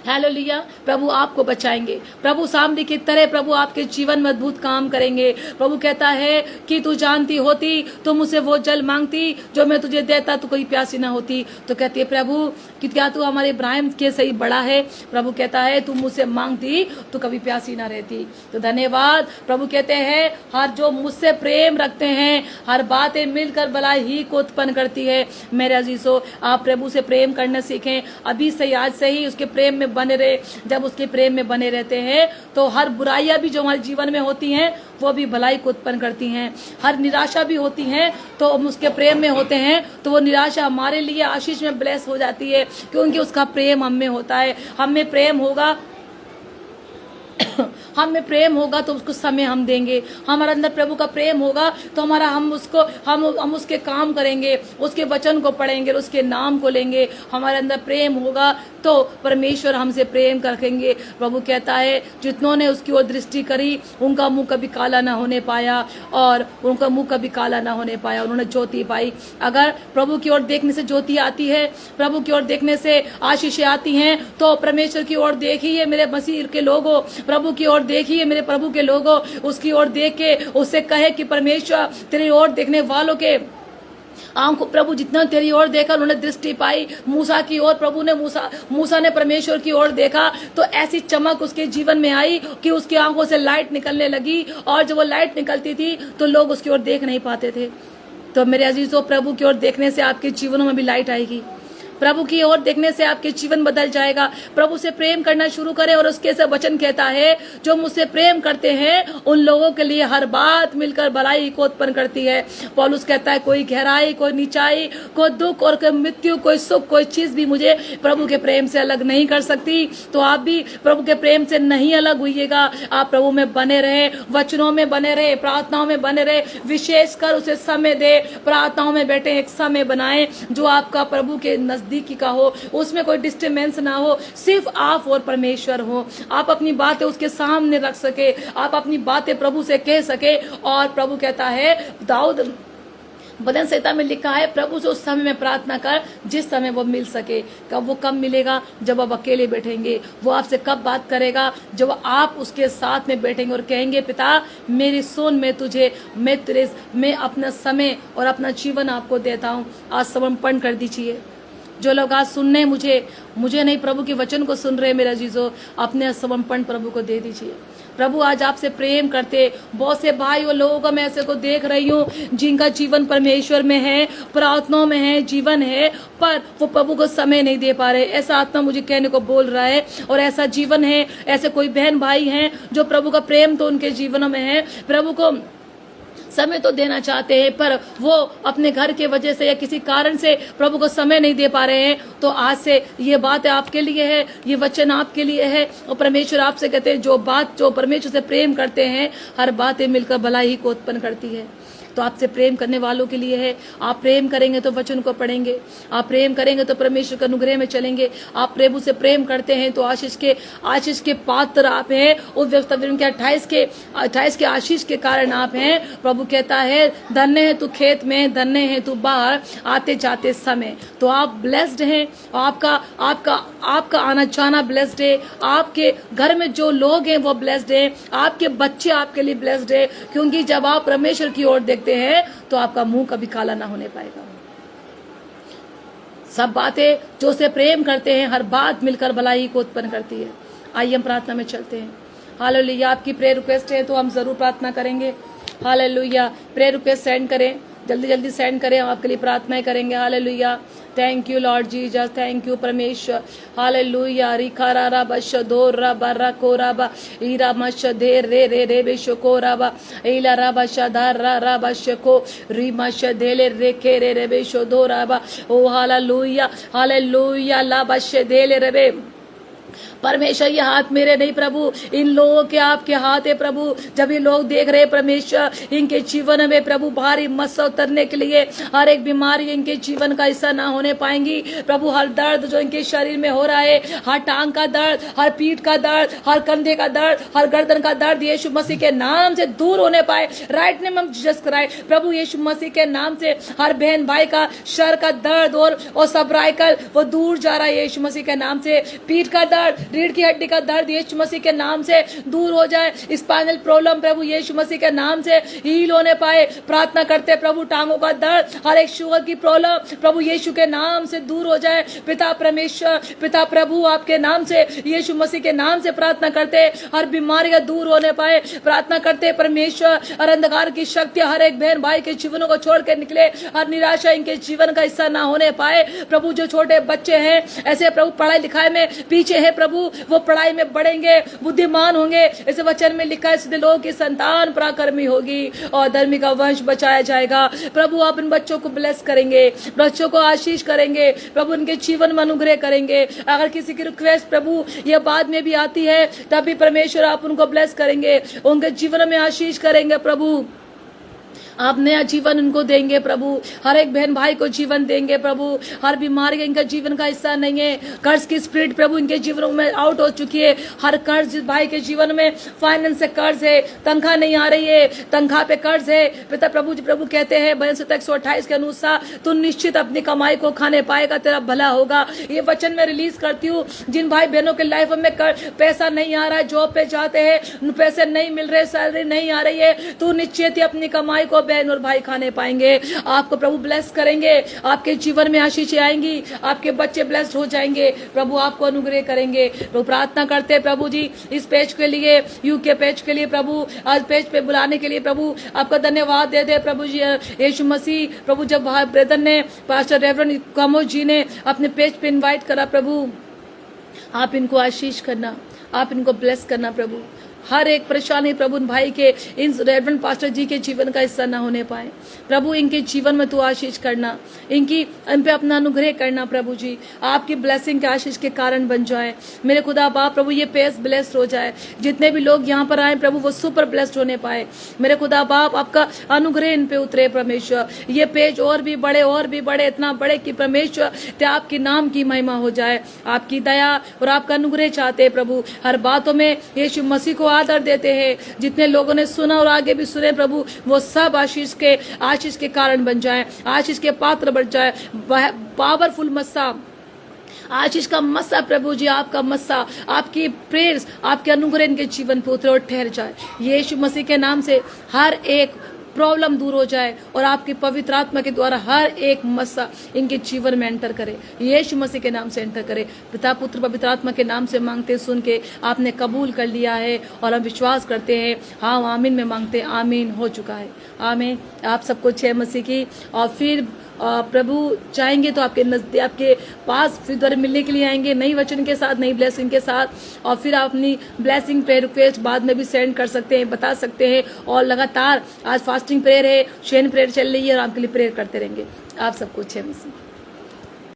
हालेलुया। प्रभु आपको बचाएंगे, प्रभु सामरी की तरह प्रभु आपके जीवन में अद्भुत काम करेंगे। प्रभु कहता है कि तू जानती होती तो मुझसे वो जल मांगती जो मैं तुझे देता, तो कोई प्यासी ना होती। तो कहती है प्रभु कि क्या तू हमारे इब्राहिम के सही बड़ा है? प्रभु कहता है तू मुझसे मांगती तो कभी प्यासी ना रहती। तो धन्यवाद। प्रभु कहते हैं हर जो मुझसे प्रेम रखते हैं, हर बातें मिलकर भलाई ही को उत्पन्न करती है। मेरे अजीजों, आप प्रभु से प्रेम करना सीखें अभी से, आज से ही उसके प्रेम में बने रहे। जब उसके प्रेम में बने रहते हैं तो हर बुराइयां भी जो हमारे जीवन में होती हैं वो भी भलाई को उत्पन्न करती हैं। हर निराशा भी होती है तो हम उसके प्रेम में होते हैं तो वो निराशा हमारे लिए आशीष में ब्लेस हो जाती है, क्योंकि उसका प्रेम हम में होता है। हम में प्रेम होगा हम में प्रेम होगा तो उसको समय हम देंगे। हमारे अंदर प्रभु का प्रेम होगा तो हम उसके काम करेंगे, उसके वचन को पढ़ेंगे, उसके नाम को लेंगे। हमारे अंदर प्रेम होगा तो परमेश्वर हमसे प्रेम रखेंगे। प्रभु कहता है जितनों ने उसकी ओर दृष्टि करी उनका मुंह कभी काला ना होने पाया, और उनका मुंह कभी काला ना होने पाया, उन्होंने ज्योति पाई। अगर प्रभु की ओर देखने से ज्योति आती है, प्रभु की ओर देखने से आशीषें आती हैं, तो परमेश्वर की ओर देखिए मेरे मसीह के लोगों, प्रभु की ओर देखिए मेरे प्रभु के लोगों। उसकी ओर देख के उससे कहे कि परमेश्वर तेरी ओर देखने वालों के आंखों, प्रभु जितना तेरी ओर देखा उन्होंने दृष्टि पाई। मूसा की ओर प्रभु ने मूसा ने परमेश्वर की ओर देखा तो ऐसी चमक उसके जीवन में आई कि उसकी आंखों से लाइट निकलने लगी, और जब वो लाइट निकलती थी तो लोग उसकी ओर देख नहीं पाते थे। तो मेरे अजीजों, प्रभु की ओर देखने से आपके जीवनों में भी लाइट आएगी। प्रभु की ओर देखने से आपके जीवन बदल जाएगा। प्रभु से प्रेम करना शुरू करें, और उसके से वचन कहता है जो मुझसे प्रेम करते हैं उन लोगों के लिए हर बात मिलकर भलाई को उत्पन्न करती है। पौलुस कहता है कोई गहराई, कोई नीचाई, कोई दुख और कोई मृत्यु, कोई सुख, कोई चीज भी मुझे प्रभु के प्रेम से अलग नहीं कर सकती। तो आप भी प्रभु के प्रेम से नहीं अलग होइएगा। आप प्रभु में बने रहे, वचनों में बने रहे, प्रार्थनाओं में बने रहे, विशेषकर उसे समय दे। प्रार्थनाओं में बैठे एक समय बनाएं जो आपका प्रभु के नजदीकी का हो, उसमें कोई डिस्टर्बेंस ना हो, सिर्फ आप और परमेश्वर हो। आप अपनी बातें उसके सामने रख सके, आप अपनी बातें प्रभु से कह सके। और प्रभु कहता है, दाऊद भजन संहिता में लिखा है, प्रभु से उस समय में प्रार्थना कर जिस समय वो मिल सके। वो कब मिलेगा? जब आप अकेले बैठेंगे। वो आपसे कब बात करेगा? जब आप उसके साथ में बैठेंगे और कहेंगे नहीं, मेरी सुन, मैं अपना समय और अपना जीवन आपको देता हूँ। आज समर्पण कर दीजिए। जो लोग आज सुनने मुझे नहीं प्रभु के वचन को सुन रहे, मेरा जीजो, अपने समर्पण प्रभु को दे दीजिए। प्रभु आज आपसे प्रेम करते बहुत से भाई और लोगों को मैं ऐसे को देख रही हूँ जिनका जीवन परमेश्वर में है, प्रार्थनाओं में है, जीवन है, पर वो प्रभु को समय नहीं दे पा रहे। ऐसा आत्मा मुझे कहने को बोल रहा है, और ऐसा जीवन है। ऐसे कोई बहन भाई हैं जो प्रभु का प्रेम तो उनके जीवनों में है, प्रभु को समय तो देना चाहते हैं, पर वो अपने घर के वजह से या किसी कारण से प्रभु को समय नहीं दे पा रहे हैं। तो आज से ये बात आपके लिए है, ये वचन आपके लिए है। और परमेश्वर आपसे कहते हैं जो परमेश्वर से प्रेम करते हैं हर बातें मिलकर भलाई को उत्पन्न करती है। तो आपसे प्रेम करने वालों के लिए है। आप प्रेम करेंगे तो वचन को पढ़ेंगे, आप प्रेम करेंगे तो परमेश्वर के अनुग्रह में चलेंगे। आप प्रभु से प्रेम करते हैं तो आशीष के पात्र आप हैं। उस व्यक्ति के 28 के आशीष के कारण आप हैं। प्रभु कहता है धन्य है तू खेत में, धन्य है तू बाहर आते जाते समय। तो आप ब्लेस्ड हैं, आपका आना जाना ब्लेस्ड है। आपके घर में जो लोग हैं वो ब्लेस्ड है, आपके बच्चे आपके लिए ब्लेस्ड है, क्योंकि जब आप परमेश्वर की ओर देखते हैं तो आपका मुंह कभी काला ना होने पाएगा। सब बातें जो से प्रेम करते हैं हर बात मिलकर भलाई को उत्पन्न करती है। आइए हम प्रार्थना में चलते हैं। हालेलुया। आपकी प्रेयर रिक्वेस्ट है तो हम जरूर प्रार्थना करेंगे। हालेलुया। प्रेयर रिक्वेस्ट सेंड करें, जल्दी सेंड करें, हम आपके लिए प्रार्थनाएं करेंगे। Hallelujah. Thank you Lord Jesus, thank you परमेश्वर। हालेलुया। रिखा रा बश दो रा बरा को रा बा ईरा मश दे रे बेशो को रा बा ईला रा बश धार रा बश को री मश देले रे के रे बेशो दो रा बा। ओ हालेलुया, हालेलुया। ला बश देले रे बे। परमेश्वर ये हाथ मेरे नहीं प्रभु, इन लोगों के आपके हाथ है प्रभु। जब ये लोग देख रहे परमेश्वर इनके जीवन में प्रभु भारी मस्सा उतरने के लिए, हर एक बीमारी इनके जीवन का हिस्सा ना होने पाएंगी प्रभु। हर दर्द जो इनके शरीर में हो रहा है, हर टांग का दर्द, हर पीठ का दर्द, हर कंधे का दर्द, हर गर्दन का दर्द यीशु मसीह के नाम से दूर होने पाए। Right name of Jesus Christ. प्रभु यीशु मसीह के नाम से हर बहन भाई का सर का दर्द और सबराइकल वो दूर जा रहा है यीशु मसीह के नाम से। पीठ का दर्द, रीढ़ की हड्डी का दर्द यीशु मसीह के नाम से दूर हो जाए। स्पाइनल प्रॉब्लम प्रभु यीशु मसीह के नाम से हील होने पाए। प्रार्थना करते प्रभु टांगों का दर्द, हर एक शुगर की प्रॉब्लम प्रभु यीशु के नाम से दूर हो जाए। पिता परमेश्वर, पिता प्रभु आपके नाम से, यीशु मसीह के नाम से प्रार्थना करते हर बीमारियां दूर होने पाए। प्रार्थना करते परमेश्वर हर अंधकार की शक्ति हर एक बहन भाई के जीवनों को छोड़ के निकले। हर निराशा इनके जीवन का हिस्सा ना होने पाए। प्रभु जो छोटे बच्चे हैं ऐसे प्रभु पढ़ाई लिखाई में पीछे है है प्रभु वो पढ़ाई में बढ़ेंगे, बुद्धिमान होंगे। इस वचन में लिखा है सीधे लोगों की संतान पराक्रमी होगी और धर्मी का वंश बचाया जाएगा। प्रभु आप इन बच्चों को ब्लेस करेंगे, बच्चों को आशीष करेंगे प्रभु, उनके जीवन में अनुग्रह करेंगे। अगर किसी की रिक्वेस्ट प्रभु ये बाद में भी आती है तभी परमेश्वर आप उनको ब्लेस करेंगे, उनके जीवन में आशीष करेंगे प्रभु। आप नया जीवन उनको देंगे प्रभु, हर एक बहन भाई को जीवन देंगे प्रभु। हर बीमारी इनका जीवन का हिस्सा नहीं है। कर्ज की स्पिरिट प्रभु इनके जीवनों में आउट हो चुकी है। हर कर्ज जिस भाई के जीवन में फाइनेंस से कर्ज है, तनख्वाह नहीं आ रही है, तनख्वाह पे कर्ज है, पिता प्रभु कहते हैं 128 के अनुसार तू निश्चित अपनी कमाई को खाने पाएगा, तेरा भला होगा। ये वचन मैं रिलीज करती हूँ। जिन भाई बहनों के लाइफ में पैसा नहीं आ रहा है, जॉब पे जाते हैं पैसे नहीं मिल रहे, सैलरी नहीं आ रही है, तू निश्चित ही अपनी कमाई को बहन और भाई खाने पाएंगे। आपको प्रभु ब्लेस करेंगे, आपके जीवन में आशीष आएंगी, आपके बच्चे ब्लेस्ड हो जाएंगे, प्रभु आपको अनुग्रह करेंगे। तो प्रार्थना करते हैं प्रभु जी इस पेज के लिए, यूके पेज के लिए प्रभु, आज पेज पे बुलाने के लिए प्रभु आपका धन्यवाद दे दे प्रभु जी। यीशु मसीह प्रभु जब ब्रदर ने पास्टर रेवरेंड कामोज जी ने अपने पेज पे इनवाइट करा प्रभु, आप इनको आशीष करना, आप इनको ब्लेस करना प्रभु। हर एक परेशानी प्रभु इन भाई के, इन रेवरेंड पास्टर जी के जीवन का हिस्सा न होने पाए प्रभु। इनके जीवन में तू आशीष करना, इन पे अपना अनुग्रह करना प्रभु जी। आपकी ब्लेसिंग के आशीष के कारण बन जाए मेरे खुदा बाप प्रभु। ये पेज ब्लेस्ड हो जाए, जितने भी लोग यहाँ पर आए प्रभु वो सुपर ब्लेस्ड होने पाए मेरे खुदा बाप। आपका अनुग्रह इन पे उतरे परमेश्वर। ये पेज और भी बढ़े, इतना बढ़े कि परमेश्वर आपके नाम की महिमा हो जाए। आपकी दया और आपका अनुग्रह चाहते हैं प्रभु। हर बातों में यीशु मसीह को आदर देते हैं। जितने लोगों ने सुना और आगे भी सुने प्रभु, वो सब आशीष के कारण बन जाए, आशीष के पात्र बन जाए। पावरफुल मस्सा, आशीष का मस्सा प्रभु जी, आपका मस्सा, आपकी प्रेयर्स, आपके अनुग्रह इनके जीवन पे उतरे और ठहर जाए। यीशु मसीह के नाम से हर एक प्रॉब्लम दूर हो जाए और आपकी पवित्र आत्मा के द्वारा हर एक मस्सा इनके जीवन में एंटर करे। यीशु मसीह के नाम से एंटर करे। पिता पुत्र पवित्र आत्मा के नाम से मांगते, सुन के आपने कबूल कर लिया है और हम विश्वास करते हैं। हाँ आमीन में मांगते, आमीन हो चुका है। आमीन। आप सबको जय मसीह की। और फिर प्रभु चाहेंगे तो आपके नजदीक, आपके पास फिर द्वारा मिलने के लिए आएंगे, नई वचन के साथ, नई ब्लेसिंग के साथ। और फिर आप अपनी ब्लेसिंग पे रिक्वेस्ट बाद में भी सेंड कर सकते हैं, बता सकते हैं। और लगातार आज फास्टिंग प्रेयर है, शेन प्रेयर चल रही है और आपके लिए प्रेयर करते रहेंगे। आप सबको जय मसीह।